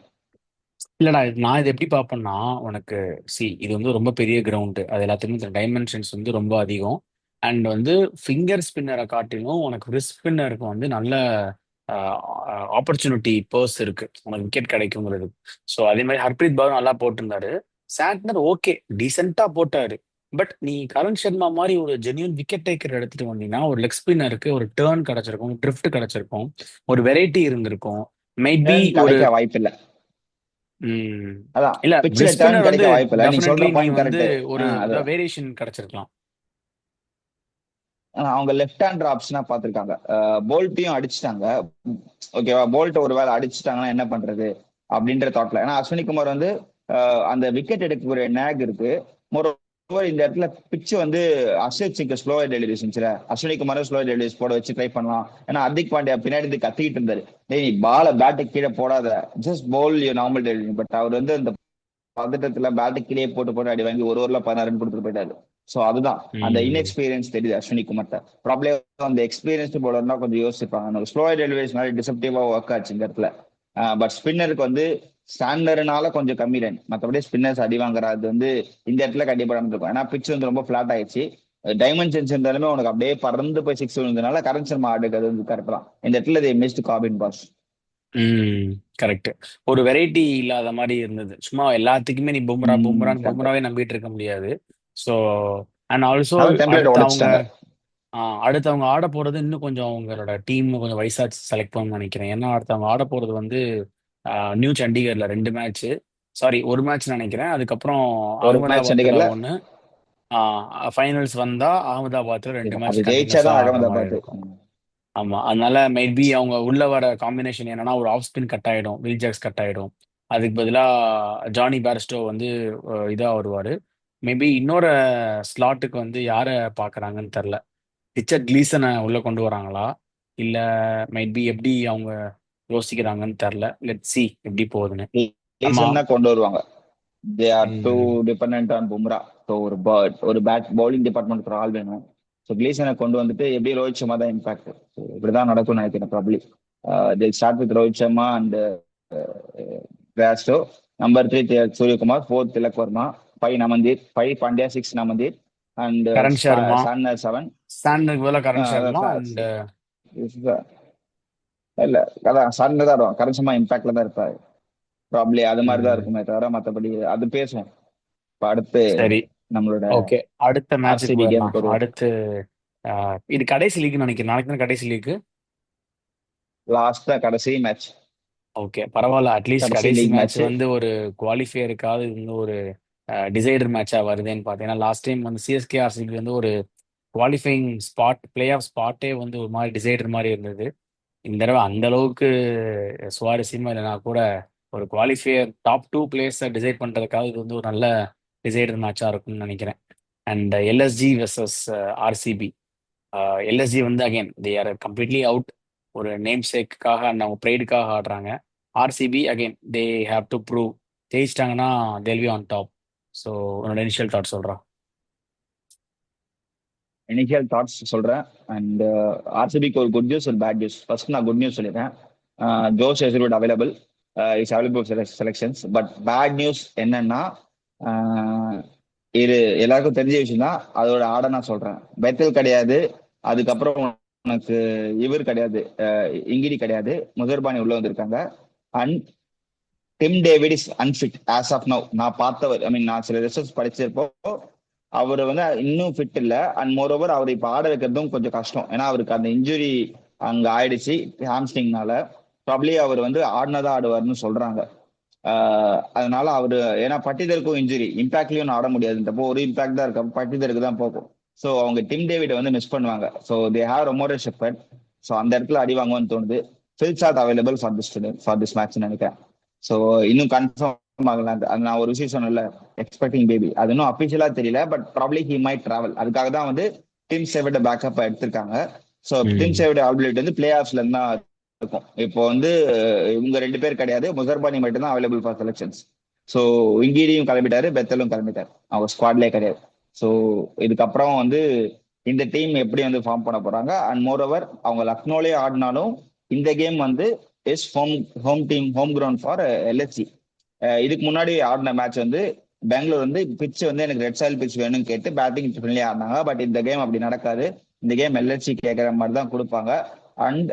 இல்லடா, நான் இது எப்படி பார்ப்பேன்னா, உனக்கு இது வந்து ரொம்ப பெரிய கிரவுண்டு, அது எல்லாத்துக்குமே டைமென்ஷன்ஸ் வந்து ரொம்ப அதிகம். அண்ட் வந்து ஃபிங்கர் ஸ்பின்னரை காட்டிலும் உனக்கு ரிஸ்க் ஸ்பின்னருக்கு வந்து நல்ல ஆப்பர்ச்சுனிட்டி பர்ஸ் இருக்கு உனக்கு விக்கெட் கிடைக்குங்கிறது. ஸோ அதே மாதிரி ஹர்ப்ரீத் பவர் நல்லா போட்டிருந்தாரு. சாண்ட்னர் ஓகே டீசெண்டா போட்டாரு. பட் நீ கரண் சர்மா மாதிரி ஒரு ஜென்யூன் விக்கெட் டேக்கர் எடுத்துட்டு வந்தீங்கன்னா ஒரு லெக் ஸ்பின்னருக்கு ஒரு டேர்ன் கிடைச்சிருக்கும், ட்ரிஃப்ட் கிடைச்சிருக்கும், ஒரு வெரைட்டி இருந்திருக்கும். மேபி டேர்ன் ஒரு கிடைக்க வாய்ப்பு இல்லை. ம். அதான் இல்ல பிச்சில் பிரெஸ்ட் டேர்ன் ஸ்பின்னர் வந்து கிடைக்க வாய்ப்பு இல்லை. நீ டெஃபினெட்லி சொல்ற நீ பாயிண்ட் வந்து கரெக்ட். ஒரு அதுதான் வேரியேஷன் கிடைச்சிருக்கலாம். அவங்க லெஃப்ட் ஹேண்டர் ஆப்ஷனா பார்த்திருக்காங்க. போல்ட்டையும் அடிச்சுட்டாங்க. ஓகேவா, போல்ட் ஒரு வேளை அடிச்சுட்டாங்கன்னா என்ன பண்றது அப்படின்ற தாட்ல. ஏன்னா அஸ்வினி குமார் வந்து அந்த விக்கெட் எடுக்கக்கூடிய நேக் இருக்கு. இந்த இடத்துல பிட்ச் வந்து அர்ஷத் சிங்க ஸ்லோவர் டெலிவரிஸ் இருந்துச்சுல, அஸ்வினி குமார் ஸ்லோவர் டெலிவரிஸ் போட வச்சு ட்ரை பண்ணலாம். ஏன்னா ஹர்திக் பாண்டியா பின்னாடி இருந்து கத்திக்கிட்டு இருந்தாரு, டேய் நீ பால பேட்டை கீழே போடாத, just bowl you normal delivery. But அவர் வந்து அந்த பதட்டத்துல பேட்டு கீழே போட்டு போட்டு அடி வாங்கி ஒரு ஓவர்ல 16 ரன் கொடுத்துட்டு போயிட்டாரு. சோ அதுதான் அந்த ம். இன்எக்ஸ்பீரியன்ஸ் தெரியுது அஸ்வினி குமார்ட்ட. ப்ராப்ளே அந்த எக்ஸ்பீரியன்ஸ்டு பவுலர்னா கொஞ்சம் யோசிப்பாங்க. ஸ்லோ டெலிவரிஸ் மாதிரி டிசப்டிவா ஒர்க் ஆச்சு இந்த இடத்துல. பட் ஸ்பின்னருக்கு வந்து ஸ்டாண்டர்ட்னால கொஞ்சம் கம்மி ரன், மற்றபடி ஸ்பின்னர்ஸ் அடி வாங்குறது வந்து இந்த இடத்துல கண்டிப்பா நடந்திருக்கும். ஏன்னா பிச் வந்து ரொம்ப பிளாட் ஆயிடுச்சு. டைமண்ட் சென்ஸ் இருந்தாலுமே உனக்கு அப்படியே பறந்து போய் சிக்ஸ் விழுந்ததுனால கரண் சர்மா ஆடுக்கு அது வந்து கரெக்ட் தான். இந்த இடத்துல மிஸ்ட் காபின் பாஸ். ம். கரெக்ட். ஒரு வெரைட்டி இல்லாத மாதிரி இருந்தது. சும்மா எல்லாத்துக்குமே நீ கரெக்ட். பும்ராவே நம்பிட்டு இருக்க முடியாது. ஸோ அண்ட் ஆல்சோ அதான் டெம்ப்ளேட் அடுத்து அவங்க உடைச்சிட்டாங்க. அடுத்து அவங்க ஆட போறது இன்னும் கொஞ்சம் அவங்களோட டீம் கொஞ்சம் வயசா செலக்ட் பண்ணணும்னு நினைக்கிறேன். ஏன்னா அடுத்து அவங்க ஆட போறது வந்து நியூ சண்டிகர்ல 2 மேட்ச், சாரி ஒரு மேட்ச் நினைக்கிறேன். அதுக்கப்புறம் ஒரு மேட்ச் அகமதாபாத்ல சண்டிகர்ல. ஒன்று. ஃபைனல்ஸ் வந்தா அகமதாபாத்ல 2 மேட்ச் அது ஜெயிச்சாதான் கண்டினியூஸா ஆடுற மாதிரி அகமதாபாத். இருக்கும். ஆமா. அதனால மேபி அவங்க உள்ள வர காம்பினேஷன் என்னன்னா ஒரு ஆஃப் ஸ்பின் கட் ஆயிடும், வில் ஜாக்ஸ் கட் ஆயிடும். அதுக்கு பதிலா ஜானி பேர்ஸ்டோ வந்து இதா வருவாரு. மேபி இன்னொரு ஸ்லாட்டுக்கு வந்து யார பாக்குறாங்கன்னு தெரியல. ரிச்சர்ட் கிளீசனை உள்ள கொண்டு வராங்களா, இல்ல மேபி எப்படி அவங்க யோசிக்கிறாங்கன்னு தெரியல. லெட் சி எப்படி போகுதுன்னு. ஆமா. ரீசன் தான் கொண்டு வருவாங்க. தே ஆர் டூ ம். Depend on Bumrah. ஸோ ஒரு பேட் பவுலிங் டிபார்ட்மெண்ட் ஒரு ஆள் வேணும். ஸோ கிளீசனை கொண்டு வந்துட்டு எப்படி ரோஹித் சர்மா தான் இம்பாக்ட். இப்படிதான் நடக்கும்னு நினைக்கிறேன் probably. They start with Rohit Sharma and Crasto. Number 3 Suryakumar, 4 Tilak Varma, 5 Naman Dhir, 5 Pandya, 6 Naman Dhir and Karan Sharma, Santner 7. சாண்டுக்கு பதிலா கரண் சர்மா அண்ட் இல்ல, அதான் சான்னர் தான் ஆடுவான். கரன்சமா இம்பாக்ட்ல தான் இருப்பாரு ப்ராப்ளி. அது மாதிரி தான் இருக்குமே தவிர மற்றபடி அது பேசுவோம். இப்ப அடுத்து சரி. நம்மளோட ஓகே, அடுத்த மேட்சுக்கு ஆர்சிபி போயிடலாம். கேமுக்கு வருவோம். அடுத்து இது கடைசி லீக்னு நினைக்கிறேன். நாளைக்கு தான் கடைசி லீக். லாஸ்டா கடைசி மேட்ச். ஓகே, பரவாயில்ல. அட்லீஸ்ட் கடைசி கடைசி லீக் மேட்ச் மேட்ச். வந்து ஒரு குவாலிஃபையருக்காவது வந்து ஒரு டிசைடர் மேட்சா வருதுன்னு பார்த்தீங்கன்னா, லாஸ்ட் டைம் வந்து சிஎஸ்கே ஆர்சிபி வந்து ஒரு குவாலிஃபைங் ஸ்பாட், பிளே ஆஃப் ஸ்பாட்டே வந்து ஒரு மாதிரி டிசைடர் மாதிரி இருந்தது. இந்த தடவை அந்த அளவுக்கு சுவாரஸ்யமா இல்லைனா கூட ஒரு குவாலிஃபையர் டாப் 2 பிளேயர்ஸை டிசைட் பண்றதுக்காக இது வந்து ஒரு நல்ல டிசைடர் மேட்சா இருக்கும்னு நினைக்கிறேன். And LSG versus RCB. LSG வந்து again they are completely out. ஒரு நேம் சேக்குக்காக அண்ட் அவங்க ப்ரைடுக்காக ஆடுறாங்க. RCB again they have to prove. ஜெயிச்சிட்டாங்கன்னா they'll be on top. So உன்னோட இனிஷியல் தாட் சொல்கிறா. இனிஷியல் தாட்ஸ் சொல்றேன். அண்ட் ஆர்சிபிக்கு ஒரு குட் நியூஸ் ஒரு பேட் நியூஸ். ஃபர்ஸ்ட் நான் குட் நியூஸ் சொல்லிடுறேன். Josh Hazlewood available, is available selections. But bad news என்னன்னா, ஆஹ் இது எல்லாருக்கும் தெரிஞ்ச விஷயம் தான். அதோட ஆட நான் சொல்றேன். பெத்தல் கிடையாது. அதுக்கப்புறம் உனக்கு இவர் கிடையாது, இங்கிடி கிடையாது, முசர்பானி உள்ள வந்திருக்காங்க. And Tim David is unfit as of now. நான் பார்த்தவர், ஐ மீன் நான் சில ரிசர்ச் படிச்சிருப்போ அவர் வந்து இன்னும் ஃபிட் இல்ல. அண்ட் மோர் ஓவர் அவர் இப்ப ஆட வைக்கிறதும் கொஞ்சம் கஷ்டம். ஏன்னா அவருக்கு அந்த இன்ஜுரி அங்க ஆயிடுச்சு ஹாம்ஸ்ட்ரிங்னால. ப்ராப்ளி அவர் வந்து ஆடினதா ஆடுவார்னு சொல்றாங்க. அதனால அவரு, ஏன்னா பட்டிதருக்கும் இன்ஜுரி, இம்பாக்ட்லயும் ஆட முடியாதுன்றப்போ ஒரு இம்பாக்ட் தான் இருக்கு, பட்டிதருக்கு தான் போகும். ஸோ அவங்க டிம் டேவிட் வந்து மிஸ் பண்ணுவாங்க. So they have Romario Shepherd. So அந்த இடத்துல அடி வாங்குவான்னு தோணுது. Phil Salt available for this match நினைக்கிறேன். ஸோ இன்னும் கன்ஃபார்ம் ஆகல. அது நான் ஒரு விஷயம் சொன்னேன்ல, எக்ஸ்பெக்டிங் பேபி, அது இன்னும் அபிஷியலா தெரியல. But probably he might travel. அதுக்காக தான் வந்து டிம் சேவிட பேக்கப் எடுத்திருக்காங்க. ஸோ டிம் சேவிட ஆல்பிலிட்டி வந்து பிளே ஆஃப்ஸ்ல இருந்தா இருக்கும். இப்போ வந்து இவங்க 2 பேர் கிடையாது, முசர்பானி மட்டும் தான் அவைலபிள் ஃபார் செலக்ஷன்ஸ். ஸோ இங்கீடியும் கிளம்பிட்டாரு, பெத்தலும் கிளம்பிட்டாரு, அவங்க ஸ்குவாட்லேயே கிடையாது. ஸோ இதுக்கப்புறம் வந்து இந்த டீம் எப்படி வந்து ஃபார்ம் பண்ண போறாங்க. அண்ட் மோர் ஓவர் அவங்க லக்னோலயே ஆடினாலும் இந்த கேம் வந்து is home team, home ground for LSC. இதுக்கு முன்னாடி ஆடின மேட்ச் வந்து பெங்களூர் வந்து பிட்ச் வந்து எனக்கு ரெட் சாயில் பிட்ச் வேணும்னு கேட்டு பேட்டிங் ஃப்ரெண்ட்லி ஆடினாங்க. பட் இந்த கேம் அப்படி நடக்காது. இந்த கேம் எல்எஸ்சி கேட்குற மாதிரி தான் கொடுப்பாங்க. அண்ட்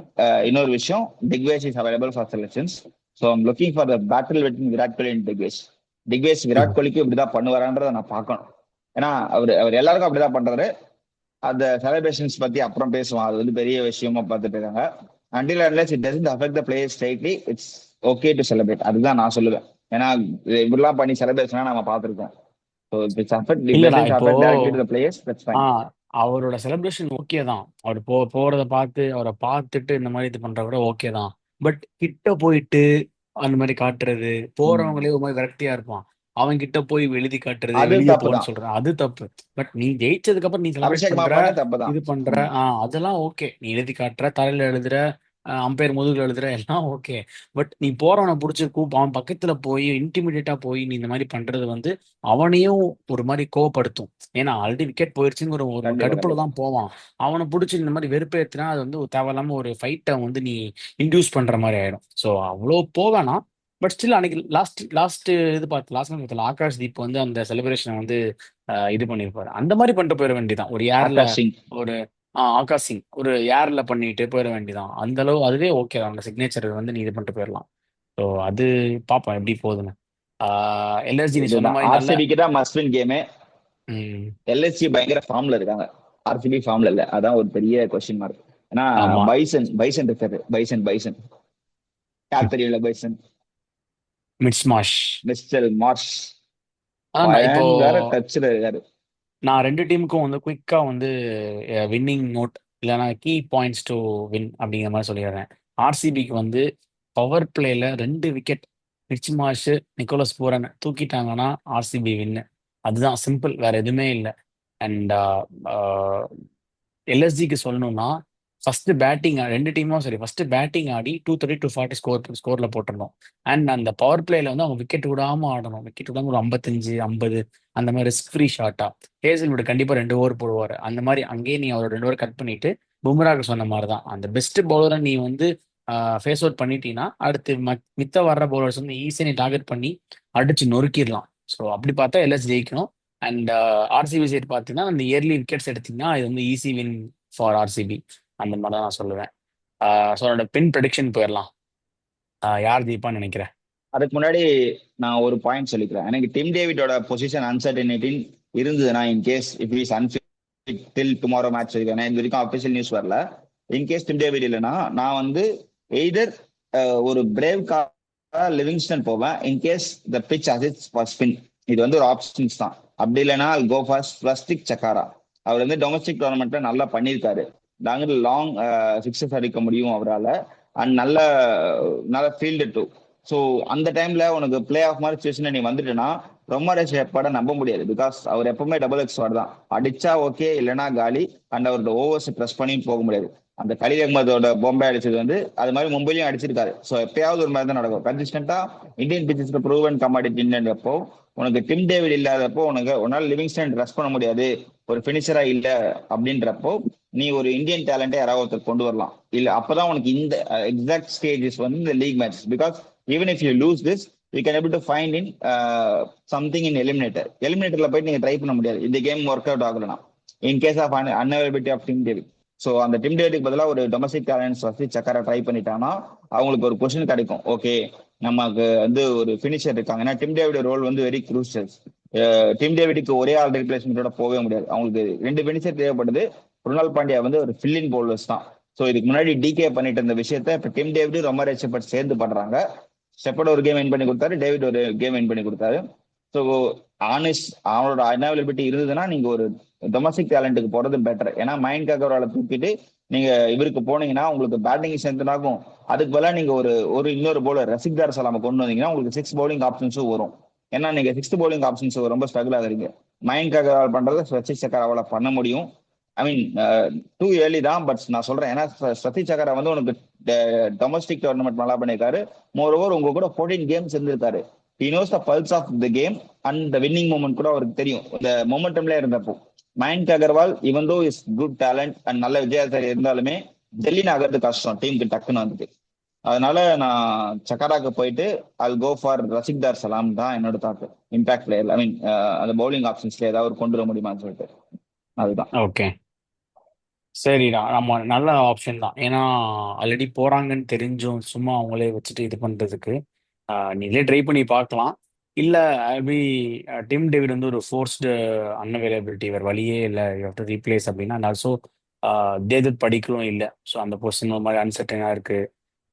இன்னொரு விஷயம், Digvesh is available for selections. So I'm looking for the battle between Virat Kohli and Digvesh. Digvesh Virat கோலிக்கு இப்படிதான் பண்ணுவாரான்றதை நான் பார்க்கணும். ஏன்னா அவர் அவர் எல்லாருக்கும் அப்படிதான் பண்றாரு. அந்த செலிப்ரேஷன்ஸ் பத்தி அப்புறம் பேசுவோம், அது வந்து பெரிய விஷயமா பார்த்துட்டு இருக்காங்க. Until unless it doesn't affect the players straightly, it's okay to celebrate. அதுதான் நான் சொல்லுவேன். ஏன்னா இப்படிலாம் பண்ணி செலிப்ரேஷனா நம்ம பார்த்துருக்கோம். ஸோ இட்ஸ் அஃபெக்ட், இட் இல்லடா டசன்ட் இப்போ affect directly to the players, that's a fine. அவரோட செலிப்ரேஷன் ஓகே தான். அவர் போறத பார்த்து அவரை பார்த்துட்டு இந்த மாதிரி இது பண்ற கூட ஓகே தான். பட் கிட்ட போயிட்டு அந்த மாதிரி காட்டுறது, போறவங்களே ஒரு மாதிரி விரக்தியா இருப்பான். அவன் கிட்ட போய் எழுதி காட்டுறது, அது வெளியே தப்பு போன்னு தான். சொல்றேன், அது தப்பு. பட் நீ ஜெயிச்சதுக்கு அப்புறம் நீ செலிப்ரேட் அபிஷேக் பண்ற, பண்ண தப்பு தான். இது பண்ற, ம். அதெல்லாம் ஓகே. நீ எழுதி காட்டுற, தரையில எழுதுற, அம்பையர் முதுகுல எழுதுற, எல்லாம் ஓகே. பட் நீ போறவனை புடிச்சு அவன் பக்கத்துல போய் இன்டிமிடியேட்டா போய் நீ இந்த மாதிரி பண்றது வந்து அவனையும் ஒரு மாதிரி கோவப்படுத்தும். ஏன்னா ஆல்ரெடி விக்கெட் போயிருச்சுன்னு ஒரு ஒரு கண்டிப்பா கடுப்புல கண்டிப்பா. தான் போவான். அவனை பிடிச்சி இந்த மாதிரி வெறுப்பேத்துனா அது வந்து ஒரு தேவையில்லாம ஒரு ஃபைட்டை வந்து நீ இன்டியூஸ் பண்ற மாதிரி ஆயிடும். ஸோ அவ்வளோ போவேனா. பட் ஸ்டில் அன்னைக்கு லாஸ்ட் இது பார்த்து லாஸ்ட் பார்த்துல ஆகாஷ் தீப் வந்து அந்த செலிப்ரேஷனை வந்து இது பண்ணியிருப்பாரு. அந்த மாதிரி பண்ணிட்டு போயிட வேண்டியதான். ஒரு ஏர்ல ஆகாஷ் சிங். ஒரு ஆகாஷ் சிங் ஒரு ஏர்ல பண்ணிட்டு போயிட வேண்டியதான். அந்த அளவு அதுவே ஓகே தான். அந்த சிக்னேச்சர் வந்து நீ இது பண்ணிட்டு போயிடலாம். ஸோ அது பார்ப்போம் எப்படி போகுதுன்னு. எல்எஸ்ஜி நீ சொன்ன இதுதான் மாதிரி நல்ல. ஆர்சிபிக்கு தான் மஸ்ட் வின் கேமு. ம், எல்எஸ்சி பயங்கர ஃபார்ம்ல இருக்காங்க, ஆர்சிபி ஃபார்ம்ல இல்ல. அதான் ஒரு பெரிய கொஸ்டின் மார்க். ஏன்னா ஆமா. பைசன் பைசன் இருக்காரு. பைசன் பைசன் யார் தெரியல. Bison myths Marsh. Mister Marsh அதான் இப்போ பயங்கர டச்ல இருக்காரு. நான் ரெண்டு டீமுக்கும் வந்து குயிக்கா வந்து வின்னிங் நோட் இல்லைன்னா கீ பாயிண்ட்ஸ் டு வின் அப்படிங்கிற மாதிரி சொல்லிடுறேன். ஆர்சிபிக்கு வந்து பவர் பிளேல 2 wicket Mitch Marsh, Nicholas Pooran தூக்கிட்டாங்கன்னா ஆர்சிபி வின்னு. அதுதான் சிம்பிள், வேற எதுவுமே இல்லை. அண்ட் எல்எஸ்ஜிக்கு சொல்லணும்னா ஃபர்ஸ்ட் பேட்டிங் ரெண்டு டீமும் சரி, ஃபர்ஸ்ட் பேட்டிங் ஆடி 230 to 40 ஸ்கோர்ல போட்டிருந்தோம். அண்ட் அந்த பவர் பிளேல வந்து அவங்க விக்கெட் விடாம ஆடணும். விக்கெட் விடாம ஒரு 55 50 அந்த மாதிரி ரிஸ்க் ஃப்ரீ ஷாட்டா. ஹேசல்வுட் கண்டிப்பா 2 ஓவர் போடுவாரு. அந்த மாதிரி அங்கேயே நீ அவரோட 2 ஓவர் கட் பண்ணிட்டு பும்ராக்கு சொன்ன மாதிரி தான் அந்த பெஸ்ட் பவுலரை நீ வந்து ஃபேஸ் அவுட் பண்ணிட்டீங்கன்னா அடுத்து மித்த வர்ற பவுலர்ஸ் வந்து ஈஸியாக நீ டார்கெட் பண்ணி அடிச்சு நொறுக்கிடலாம். ஸோ அப்படி பார்த்தா எல்எஸ் ஜெயிக்கணும். அண்ட் ஆர்சிபி சைடு பார்த்தீங்கன்னா அந்த இயர்லி விக்கெட்ஸ் எடுத்தீங்கன்னா இது வந்து ஈஸி வின் ஃபார் ஆர்சிபி. அந்த மாதிரி தான் நான் சொல்லுவேன். ஸோ என்னோட பின் ப்ரெடிக்ஷன் போயிடலாம். யார் ஜெயிப்பான்னு நினைக்கிறேன்? அதுக்கு முன்னாடி நான் ஒரு பாயிண்ட் சொல்லிக்கிறேன். எனக்கு டிம் டேவிட்டோட பொசிஷன் அன்சர்டனிட்டி இருந்ததுன்னா, in case if is unfit till tomorrow match இருக்கு, ஏன்னா இது வரைக்கும் அபிஷியல் நியூஸ் வரல. இன் கேஸ் டிம் டேவிட் இல்லைன்னா நான் வந்து எய்தர் ஒரு பிரேவ் லிவிங்ஸ்டன் போவேன். In case the pitch assists for spin, இது வந்து ஒரு ஆப்ஷன்ஸ் தான். அப்படி இல்லைன்னா கோ ஃபார் ஸ்வஸ்திக் சக்காரா. அவர் வந்து டொமஸ்டிக் டோர்னமெண்ட்ல நல்லா பண்ணியிருக்காரு. நாங்கள் லாங் சிக்ஸஸ் அடிக்க முடியும் அவரால். அண்ட் நல்ல நல்ல ஃபீல்டு டூ. ஸோ அந்த டைம்ல உனக்கு பிளே ஆஃப் மாதிரி சுச்சுவேஷன் நீ வந்துட்டுனா ரொமாரே ஷெப்பர்டை நம்ப முடியாது. பிகாஸ் அவர் எப்பவுமே டபுள் எக்ஸ்பர்ட் தான். அடிச்சா ஓகே, இல்லைன்னா காலி. அண்ட் அவரோட ஓவர்ஸ் ப்ரெஸ் பண்ணியும் போக முடியாது. அந்த கலீல் அகமதோட பொம்பை அடிச்சது வந்து அது மாதிரி மும்பைலையும் அடிச்சிருக்காரு. ஸோ எப்பயாவது ஒரு மாதிரி தான் நடக்கும். கன்சிஸ்டன்டா இந்தியன் பிச்சஸ்க்கு ப்ரூவன் கமாடிட்டின்றப்போ உனக்கு டிம் டேவிட் இல்லாதப்போ உனக்கு உன்னால லிவிங்ஸ்டன் ரெஸ்ட் பண்ண முடியாது, ஒரு பினிஷரா இல்ல அப்படின்றப்போ நீ ஒரு இந்தியன் டேலண்டே யாராவது ஒருத்தர் கொண்டு வரலாம். இல்ல அப்பதான் உனக்கு இந்த எக்ஸாக்ட் ஸ்டேஜஸ் வந்து இந்த league match. Because even if you lose this you can able to find in something in eliminator. எலிமினேட்டர்ல போயிட்டு நீங்க ட்ரை பண்ண முடியாது இந்த கேம் ஒர்க் அவுட் ஆகலனா, in case of unavailability of Tim David. So அந்த டிம் டேவிட்க்கு பதிலாக ஒரு டொமஸ்டிக் டேலண்ட்ஸ் வச்சு சக்கரை ட்ரை பண்ணிட்டாங்கன்னா அவங்களுக்கு ஒரு பொசிஷன் கிடைக்கும். ஓகே, நமக்கு வந்து ஒரு ஃபினிஷர் இருக்காங்க. ஏன்னா டிம் டேவிட் ரோல் வந்து வெரி க்ரூஷியல். டிம் டேவிடுக்கு ஒரே ஆள் ரீப்ளேஸ்மெண்டோட போகவே முடியாது. அவங்களுக்கு 2 ஃபினிஷர் தேவைப்படுது. ருணால் பாண்டியா வந்து ஒரு ஃபில்லின் பவுலர்ஸ் தான். ஸோ இதுக்கு முன்னாடி டிகே பண்ணிட்டு இருந்த விஷயத்த இப்போ டிம் டேவிட் ரொம்ப ஷெப்பர்ட் சேர்ந்து பண்றாங்க. ஷெப்பர்ட் ஒரு கேம் வின் பண்ணி கொடுத்தாரு, டேவிட் ஒரு கேம் வின் பண்ணி கொடுத்தாரு. ஸோ ஆனிஸ் அவனோட அவைலபிலிட்டி இருந்ததுன்னா நீங்க ஒரு டொமஸ்டிக் டேலண்ட்டுக்கு போறது பெட்டர். ஏன்னா மைண்ட் அகர்வாலை தூக்கிட்டு நீங்க இவருக்கு போனீங்கன்னா உங்களுக்கு பேட்டிங் ஸ்ட்ரென்த் ஆகும். அதுக்கு பதிலாக நீங்க ஒரு ஒரு இன்னொரு பவுலர் ரசிக்தார் சலாம கொண்டு வந்தீங்கன்னா உங்களுக்கு 6 பவுலிங் ஆப்ஷன்ஸும் வரும். ஏன்னா நீங்க 6th பவுலிங் ஆப்ஷன்ஸ் ரொம்ப ஸ்ட்ரகிள் ஆகுறீங்க. மைண்ட் அகர்வால் பண்றதை சச்சின் சக்கராவால பண்ண முடியும். ஐ மீன் டூ ஏர்லி தான், பட் நான் சொல்றேன். ஏன்னா சதீஷ் சக்கரா வந்து உனக்கு டொமஸ்டிக் டோர்னமெண்ட் நல்லா பண்ணியிருக்காரு. மோர் ஓவர் உங்க கூட 14 கேம்ஸ் இருந்திருக்காரு. He knows the pulse of the game and the winning moment கூட அவருக்கு தெரியும் இந்த மொமெண்டம்ல இருந்தப்போ. மயங்க் அகர்வால் இவன் though is good talent and நல்ல விஜயாசாரி இருந்தாலுமே டெல்லி ஆகிறது கஷ்டம் டீமுக்கு டக்குன்னு வந்துட்டு. அதனால நான் சக்கராக்கு போயிட்டு அல் கோ ஃபார் ரசிக்தார் சலாம் தான் என்னோட தாக்கு. இம்பாக்ட் பிளேயர், ஐ மீன் அந்த பவுலிங் ஆப்ஷன்ஸ்ல ஏதாவது கொண்டு வர முடியுமான்னு சொல்லிட்டு அதுதான். ஓகே, சரிடா. நம்ம நல்ல ஆப்ஷன் தான். ஏன்னா ஆல்ரெடி போறாங்கன்னு தெரிஞ்சும் சும்மா அவங்களே வச்சுட்டு இது பண்றதுக்கு நீங்களே ட்ரை பண்ணி பார்க்கலாம். இல்ல அப்படி டிம் டேவிட் வந்து ஒரு ஃபோர்ஸ்டு அன்அவைலபிலிட்டி, வேறு வழியே இல்லை, யூ ஹவ் டு ரீப்ளேஸ் அப்படின்னா அண்ட் ஆல்சோ தேவதத் படிக்கவும் இல்லை. ஸோ அந்த பொசிஷன் ஒரு மாதிரி அன்சர்டனாக இருக்கு.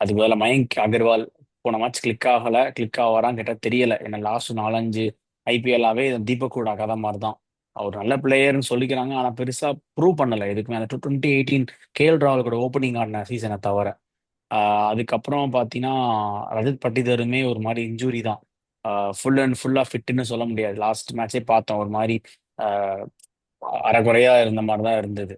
அதுக்கு பதிலாக மயங்க் அகர்வால் போன மேட்ச் கிளிக் ஆவாரான்னு கேட்டால் தெரியல. ஏன்னா லாஸ்ட் 4 5 ஐபிஎல்லாவே தீபக் கூட கதை மாதிரி தான். அவர் நல்ல பிளேயர்னு சொல்லிக்கிறாங்க, ஆனால் பெருசாக ப்ரூவ் பண்ணலை எதுக்குமே. அந்த 2018 கேஎல் ராகுல் கூட ஓப்பனிங் ஆடின சீசனை தவிர அதுக்கப்புறம் பார்த்தீங்கன்னா ரஜத் பட்டிதருமே ஒரு மாதிரி இன்ஜூரி தான். ஃபுல் அண்ட் ஃபுல்லா ஃபிட்னு சொல்ல முடியாது. லாஸ்ட் மேட்சே பார்த்தோம் ஒரு மாதிரி அரைகுறையா இருந்த மாதிரி தான் இருந்தது.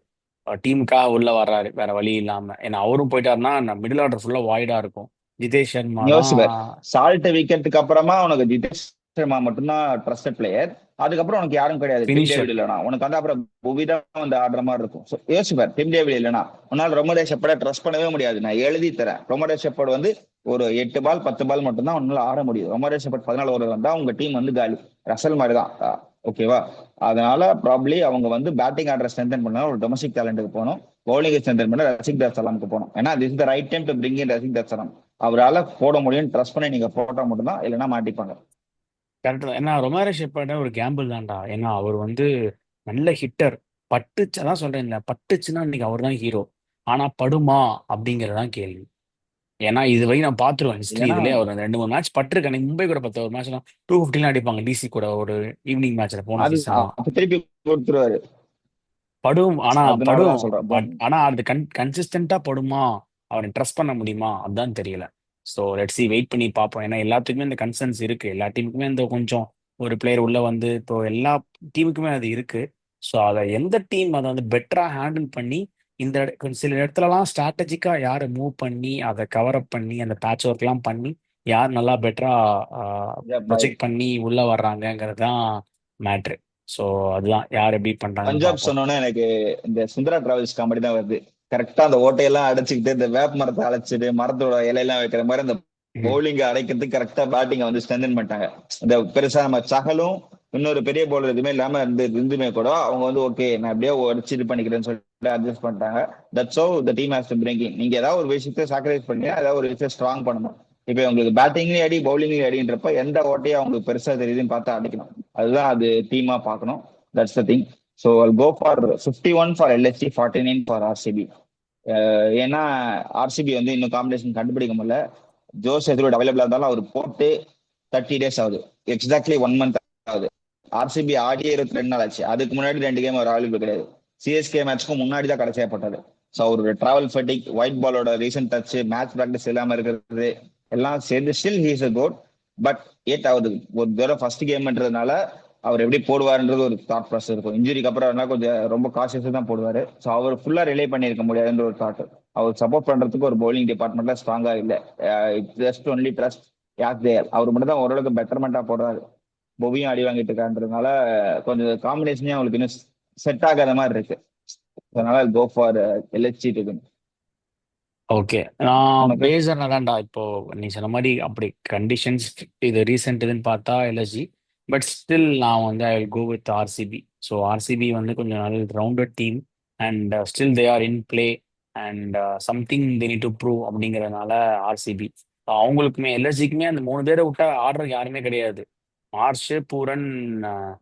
டீமுக்காக உள்ள வர்றாரு வேற வழி இல்லாம. ஏன்னா அவரும் போயிட்டாருன்னா மிடில் ஆர்டர் ஃபுல்லா வாய்டா இருக்கும். ஜிதேஷ் சர்மா தான் யோசிப்பார், சால்ட் விக்கெட்டுக்கு அப்புறமா உனக்கு ஜிதேஷ் சர்மா மட்டும்தான் ட்ரஸ்டட் பிளேயர். அதுக்கப்புறம் உனக்கு யாரும் கிடையாது. Dim finisher. டேவிட் இல்லைனா உனக்கு வந்து அப்புறம் புவி தான் வந்து ஆடுற மாதிரி இருக்கும். So, யோசிப்பார், டிம் டேவிட் இல்லைனா உன்னால் ரொமரே ஷெப்பர்டை ட்ரஸ்ட் பண்ணவே முடியாது. நான் எழுதி தரேன், ரொமரே ஷெப்பர்ட் வந்து ஒரு 8 பால் 10 பால் மட்டும்தான் உன்னால ஆட முடியும். ரொமரே ஷெப்பர்ட் 14 ஓவர் வந்தா உங்க டீம் வந்து காலி. ரசல் மாதிரி தான். ஓகேவா? அதனால ப்ராப்ளி அவங்க வந்து பேட்டிங் ஆர்டரை ஸ்ட்ரென்தன் பண்ணா ஒரு டொமஸ்டிக் டேலண்ட்டுக்கு போகணும். பவுலிங் ஸ்ட்ரென்தன் பண்ண ரசிக் தர்சலாமுக்கு போகணும். ஏன்னா this the right time to bring இன் ரசிக் தர்சலாம். அவரால் போட முடியும், ட்ரஸ்ட் பண்ணி நீங்க போட்டா மட்டும்தான், இல்லைன்னா மாட்டிப்பாங்க. கரெக்ட் தான். ஏன்னா ரொமாரோ ஷெப்பர்ட் ஒரு கேம்பிள் தான்டா. ஏன்னா அவர் வந்து நல்ல ஹிட்டர். பட்டுச்சு, அதான் சொல்றேன்ல, பட்டுச்சுன்னா இன்னைக்கு அவர் தான் ஹீரோ. ஆனா படுமா அப்படிங்கறதான் கேள்வி. ஏன்னா இது வரைக்கும் நான் பார்த்துருவேன் ஹிஸ்டரி. இல்லைன்னா இதுலயே அவர் 2 3 மேட்ச் பட்டிருக்கேன். அன்னைக்கு மும்பை கூட பார்த்த ஒரு மேட்ச்லாம் 250 அடிப்பாங்க டிசி கூட, ஒரு ஈவினிங் மேட்ச்ல போன அது சீசன்லாம். அப்ப திருப்பி கொடுத்துருவாரு. படும், ஆனா படும். அதனாலதான் சொல்றேன். But ஆனா அது கன்சிஸ்டண்டா படுமா, அவனை ட்ரஸ்ட் பண்ண முடியுமா, அதான் தெரியல. ஸோ லெட்ஸ் சி, வெயிட் பண்ணி பார்ப்போம். ஏன்னா எல்லாத்துக்குமே இந்த கன்சர்ன்ஸ் இருக்கு. எல்லா டீமுக்குமே இந்த கொஞ்சம் ஒரு பிளேயர் உள்ள வந்து இப்போ எல்லா டீமுக்குமே அது இருக்கு. ஸோ அதை எந்த டீம் அதை வந்து பெட்டரா ஹேண்டில் பண்ணி கொஞ்சம் சில இடத்துலலாம் ஸ்ட்ராட்டஜிக்கா யாரை மூவ் பண்ணி அதை கவர் அப் பண்ணி அந்த பேட்ச் ஒர்க்லாம் பண்ணி யார் நல்லா பெட்டரா by ப்ரொஜெக்ட் பண்ணி உள்ள வர்றாங்கங்கிறது தான் மேட்ரு. ஸோ அதுதான் யார் எப்படி பண்றாங்கன்னு பஞ்சாப் பார்ப்போம். சொன்னோன்னே எனக்கு இந்த சுந்தரா டிராவல்ஸ் காமெடி தான் வருது. கரெக்டா அந்த ஓட்டையெல்லாம் அடைச்சிக்கிட்டு இந்த வேப்ப மரத்தை அழைச்சிட்டு மரத்தோட இலையெல்லாம் வைக்கிற மாதிரி அந்த ம். பவுலிங் அடைக்கிறதுக்கு கரெக்டா பேட்டிங்கை வந்து ஸ்ட்ரென்தன் பண்ணிட்டாங்க. இந்த பெருசா நம்ம சகலும் இன்னொரு பெரிய பவுலர் எதுவுமே இல்லாம இருந்துமே கூட அவங்க வந்து ஓகே நான் அப்படியே உடச்சு இது பண்ணிக்கிறேன்னு சொல்லிட்டு அட்ஜஸ்ட் பண்ணிட்டாங்க. That's how the team has to bring இன். நீங்க ஏதாவது ஒரு விஷயத்தை சாக்ரிஃபைஸ் பண்ணி ஏதாவது ஒரு விஷயத்தை ஸ்ட்ராங் பண்ணணும். இப்ப உங்களுக்கு பேட்டிங்லயும் அடி பவுலிங்லயும் அடின்றப்ப எந்த ஓட்டையும் அவங்களுக்கு பெருசா தெரியுதுன்னு பார்த்து அடிக்கணும். அதுதான் அது டீமா பார்க்கணும். That's the thing. So I'll go for 51 for LSD, 49 for RCB. ஏன்னா ஆர்சிபி வந்து இன்னும் காம்பினேஷன் கண்டுபிடிக்க முடியல. ஜோஸ் எதிரோட அவைலபிளா இருந்தாலும் அவர் போட்டு 30 days ஆகுது. எக்ஸாக்ட்லி 1 month ஆகுது. ஆர்சிபி ஆடியே 22 நாள் ஆச்சு. அதுக்கு முன்னாடி 2 கேம் அவர் அவைலபிள் கிடையாது. சிஎஸ்கே மேட்ச்க்கும் முன்னாடி தான் கடைசியா போட்டது. ஸோ அவரோட டிராவல் ஃபட்டிக், ஒயிட் பாலோட ரீசன்ட் டச், மேட்ச் ப்ராக்டிஸ் இல்லாம இருக்கிறது எல்லாம் சேர்ந்து still he's a goat. But ஏட் அவர் ஒரு தடவை ஃபர்ஸ்ட் கேம்ன்றதுனால அவர் எப்படி போடுவாருன்றது ஒரு தாட் ப்ராசஸ் இருக்கும். இன்ஜுரிக்கு அப்புறம் கொஞ்சம் ரொம்ப காஷியஸா தான் போடுவாரு. ஸோ அவர் ஃபுல்லா ரிலே பண்ணியிருக்க முடியாதுன்ற ஒரு தாட். அவர் சப்போர்ட் பண்றதுக்கு ஒரு பவுலிங் டிபார்ட்மெண்ட்ல ஸ்ட்ராங்கா இல்ல. ஜஸ்ட் ஒன்லி ட்ரஸ்ட் யாக் தேர். அவர் மட்டும் தான் ஓரளவுக்கு பெட்டர்மெண்டா போடுறாரு. பொவியும் அடி வாங்கிட்டு இருக்கான்றதுனால கொஞ்சம் காம்பினேஷனே அவங்களுக்கு இன்னும் செட் ஆகாத மாதிரி இருக்கு. அதனால go for LHC to win. Okay, நான் உனக்கு பேசுறேன்டாண்டா. இப்போ நீ சொன்ன மாதிரி அப்படி கண்டிஷன்ஸ் இது ரீசெண்ட் இதுன்னு பார்த்தா எல்எஸ்ஜி. பட் ஸ்டில் நான் வந்து I will go with RCB. So RCB வந்து கொஞ்சம் நல்ல rounded team. And still they are in play. And something they need to prove அப்படிங்கிறதுனால ஆர்சிபி. அவங்களுக்குமே எல்எஸ்ஜிக்குமே அந்த 3 பேரை விட்டா ஆடுறதுக்கு யாருமே கிடையாது. மார்ஷ், பூரன்,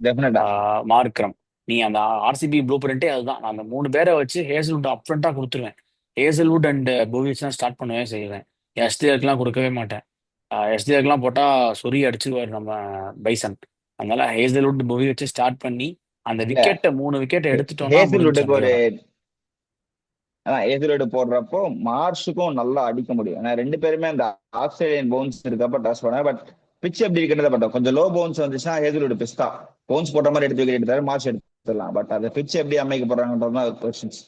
டெஃபினட்டா. மார்க்ரம். நீ அந்த ஆர்சிபி ப்ளூ பிரிண்டே அதுதான். நான் அந்த 3 பேரை வச்சு ஹேசல்வுட் அப்ஃப்ரண்டா கொடுத்துருவேன். ஹேசல்வுட் அண்ட் புவிஸ் தான் ஸ்டார்ட் பண்ணவே செய்வேன். எஸ்டிஆருக்குலாம் கொடுக்கவே மாட்டேன். எஸ்டிஆருக்குலாம் போட்டா சொறி அடிச்சுக்குவார் நம்ம பைசன். அதனால ஹேசல்வுட் புவி வச்சு ஸ்டார்ட் பண்ணி அந்த இல்ல, விக்கெட்டை 3 விக்கெட்டை எடுத்துட்டோம்னா முடிஞ்சு ஹேசில்வுட்டுக்கு நம்ம ஒரு வேலை. ஹேசில்வுட் போடுறப்போ மார்ஷுக்கும் நல்லா அடிக்க முடியும். ஏன்னா 2 பேருமே அந்த ஆஸ்திரேலியன் பவுன்ஸ் இருக்கப்ப டச் பண்ண. பட் பிச் எப்படி இருக்கிறத பட்டோம். கொஞ்சம் லோ பவுன்ஸ் வந்துச்சுன்னா ஹேசில்வுட் பிஸ்தா பவுன்ஸ் போட்ட மாதிரி எடுத்து விக்கெட் எடுத்தாரு, மார்ச் எடுத்துடலாம். பட் அந்த பிச் எப்படி அமைக்க போறாங்கன்றதுதான் கொஸ்டின்ஸ்.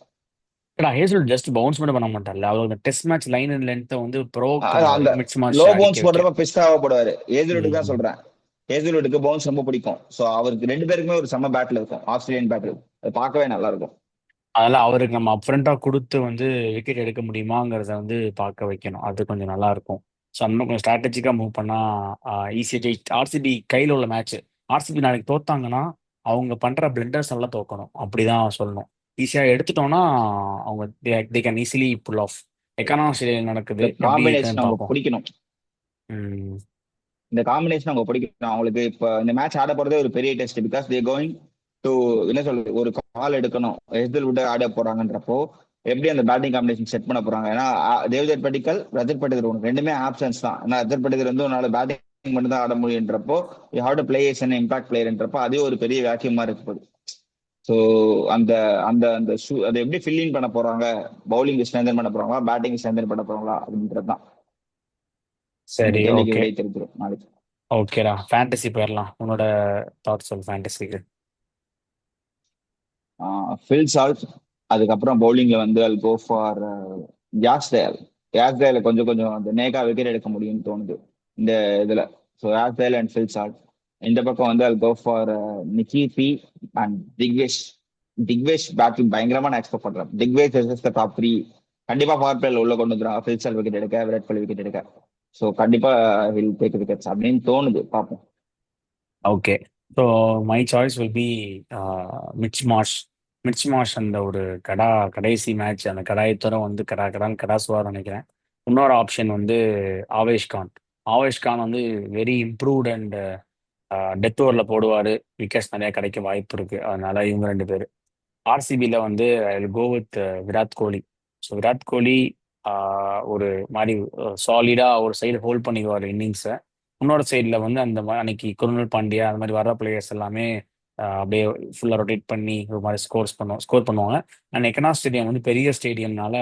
ஹேசல்வுட் ஜஸ்ட் பவுன்ஸ் மட்டும் பண்ண மாட்டார்ல, அவர் அந்த டெஸ்ட் மேட்ச் லைன் அண்ட் லென்த்தை வந்து ப்ரோவோக் அந்த பண்ணுவாரு மிக்ஸ் மேட்ச் லோ அடிக்க பவுன்ஸ் வைக்க. போடுறப்ப பிஸ்தாவா போடுவாரு. ஹேசில்வுட்டுக்கு தான் ம். சொல்றேன். ஹேசில்வுட்டுக்கு பவுன்ஸ் ரொம்ப பிடிக்கும். ஸோ அவருக்கு 2 பேருக்குமே ஒரு செம்ம பேட்டில் இருக்கும், ஆஸ்திரேலியன் பேட்டில். அது பார்க்கவே நல்லா இருக்கும். அதனால அவருக்கு நம்ம அப்ரண்டா கொடுத்து வந்து விக்கெட் எடுக்க முடியுமாங்கிறத வந்து பார்க்க வைக்கணும். அது கொஞ்சம் நல்லா இருக்கும். ஸோ அந்த மாதிரி கொஞ்சம் ஸ்ட்ராட்டஜிக்காக மூவ் பண்ணா ஈஸியாக ஆர்சிபி கையில் உள்ள மேட்ச். ஆர்சிபி நாளைக்கு தோத்தாங்கன்னா அவங்க பண்ற பிளண்டர்ஸ் எல்லாம் தோக்கணும், அப்படிதான் சொல்லணும். ஈஸியாக எடுத்துட்டோம்னா அவங்க they can easily pull off. Ekana Australia நடக்குது, இந்த எப்படி காம்பினேஷன் இருக்குன்னு அவங்க பார்ப்போம். பிடிக்கணும். ம். இந்த காம்பினேஷன் அவங்க பிடிக்கணும். அவங்களுக்கு இப்ப இந்த மேட்ச் ஆட போறதே ஒரு பெரிய test. Because they going to என்ன சொல்றது, ஒரு கால் எடுக்கணும். எஸ்எல் விட்டு ஆட போறாங்கன்றப்போ எப்படி அந்த பேட்டிங் காம்பினேஷன் செட் பண்ண போறாங்க. ஏன்னா தேவ்தத் படிக்கல், ரஜத் பட்டிதர் ஒன்று 2மே ஆப்ஷன்ஸ் தான். ஏன்னா ரஜத் பட்டிதர் வந்து உன்னால பேட்டிங் மட்டும் தான் ஆட முடியுன்றப்போ you have to play as an impact பிளேயர்ன்றப்போ அதே ஒரு பெரிய வேக்கியமா இருக்கு போகுது. ஸோ அந்த அந்த அந்த அதை எப்படி ஃபில் இன் பண்ண போறாங்க, பவுலிங் ஸ்ட்ரென்தன் பண்ண போறாங்களா, பேட்டிங் ஸ்ட்ரென்தன் பண்ண போறாங்களா அப்படின்றது தான். அந்த சரி, கேள்விக்கு ஓகே. விடை தெரிஞ்சிடும் நாளைக்கு. ஓகேடா, ஃபேண்டசி போயிடலாம். உன்னோட தாட்ஸ் சொல் ஃபேண்டசிக்கு. Phil Salt. அதுக்கப்புறம் பவுலிங்ல வந்து அல் கோ ஃபார் யாஸ்டேல். யாஸ்டேல கொஞ்சம் கொஞ்சம் அந்த நேகா விக்கெட் எடுக்க முடியும்னு தோணுது இந்த இதுல. So யாஸ்டேல் and Phil Salt. இந்த பக்கம் வந்து அல் go for Nikki B and Digvesh. Digvesh batting பயங்கரமா நான் எக்ஸ்பெக்ட் பண்றேன். Digvesh is the top three. கண்டிப்பா பவர் பிளேல உள்ள கொண்டு வந்துடும். ஃபில் சால்ட் விக்கெட் எடுக்க, விராட் கோலி விக்கெட் எடுக்க. ஸோ கண்டிப்பா வில் டேக் விக்கெட்ஸ் அப்படின்னு தோணுது, பார்ப்போம். Okay. So my choice will be மிச் Marsh. மிச் Marsh அந்த ஒரு கடைசி மேட்ச் அந்த கடாயத்தரம் வந்து கடான்னு கடாசுவார் நினைக்கிறேன். இன்னொரு ஆப்ஷன் வந்து ஆவேஷ் கான். ஆவேஷ் கான் வந்து வெரி இம்ப்ரூவ்ட் அண்ட் டெத் ஓவரில் போடுவார். விக்கெட்ஸ் நிறைய கிடைக்க வாய்ப்பு இருக்கு. அதனால இவங்க ரெண்டு பேர். ஆர்சிபியில் வந்து I will go with Virat Kohli. So Virat Kohli ஒரு மாதிரி சாலிடாக ஒரு சைடு ஹோல்ட் பண்ணிடுவார் இன்னிங்ஸை. இன்னொரு சைடில் வந்து அந்த அன்னைக்கு குருணல் பாண்டியா அந்த மாதிரி வர்ற பிளேயர்ஸ் எல்லாமே அப்படியே ஃபுல்லாக ரொட்டேட் பண்ணி ஒரு மாதிரி ஸ்கோர் பண்ணுவாங்க. அண்ட் எக்கனா ஸ்டேடியம் வந்து பெரிய ஸ்டேடியம்னால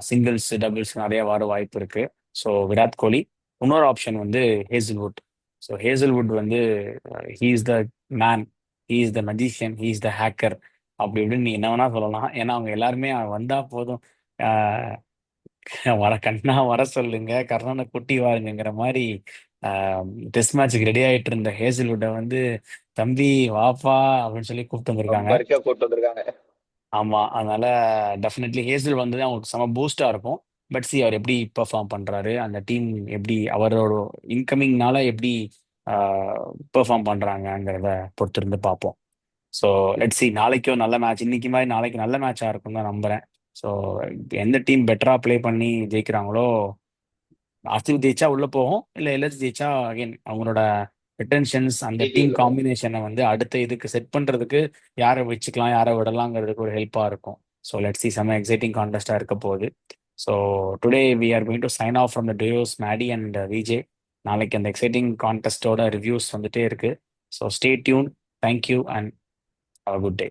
சிங்கிள்ஸ் டபுள்ஸ் நிறைய வர வாய்ப்பு இருக்கு. ஸோ விராட் கோலி. இன்னொரு ஆப்ஷன் வந்து ஹேசில்வுட். ஸோ ஹேசில்வுட் வந்து he is the man, he is the magician, he is the hacker. அப்படி இப்படின்னு நீ என்ன வேணா சொல்லலாம். ஏன்னா அவங்க எல்லாருமே வந்தா போதும், ஆஹ் வர கண்ணா வர சொல்லுங்க, கர்ணனை குட்டி வாருங்கிற மாதிரி டெஸ்ட் மேட்சுக்கு ரெடி ஆயிட்டு இருந்த ஹேசில்வுட்டை வந்து தம்பி வாப்பா அப்படின்னு சொல்லி கூப்பிட்டு வந்திருக்காங்க. ரொம்ப இருக்க கூட்டு வந்திருக்காங்க. ஆமா, அதனால டெஃபினெட்லி ஹேசில் வந்தது அவங்களுக்கு செம பூஸ்டா இருக்கும். பட் சி அவர் எப்படி பெர்ஃபார்ம் பண்றாரு, அந்த டீம் எப்படி அவரோட இன்கமிங்னால எப்படி பெர்ஃபார்ம் பண்றாங்கங்கிறத பொறுத்திருந்து பார்ப்போம். So let's C. நாளைக்கும் நல்ல மேட்ச், இன்னைக்கு மாதிரி நாளைக்கு நல்ல மேட்சாக இருக்கும் தான் நம்புறேன். ஸோ எந்த டீம் பெட்டராக ப்ளே பண்ணி ஜெயிக்கிறாங்களோ, ஆர்சிபி ஜெயிச்சா உள்ள போகும், இல்லை எல்எஸ் ஜெயிச்சா அகைன் அவங்களோட ரிட்டன்ஷன்ஸ் அந்த ஜிடி டீம் உள்ள போகும். காம்பினேஷனை வந்து அடுத்த இதுக்கு செட் பண்றதுக்கு யாரை வச்சுக்கலாம் யாரை விடலாங்கிறதுக்கு ஒரு ஹெல்ப்பாக இருக்கும். So let's see. செம்ம எக்ஸைட்டிங் கான்டெஸ்டாக இருக்க போகுது. So today we are going to sign off from the duos Maddy and VJ. நாளைக்கு அந்த எக்ஸைட்டிங் கான்டெஸ்டோட ரிவ்யூஸ் வந்துட்டே இருக்கு. So stay tune. Thank you and good day.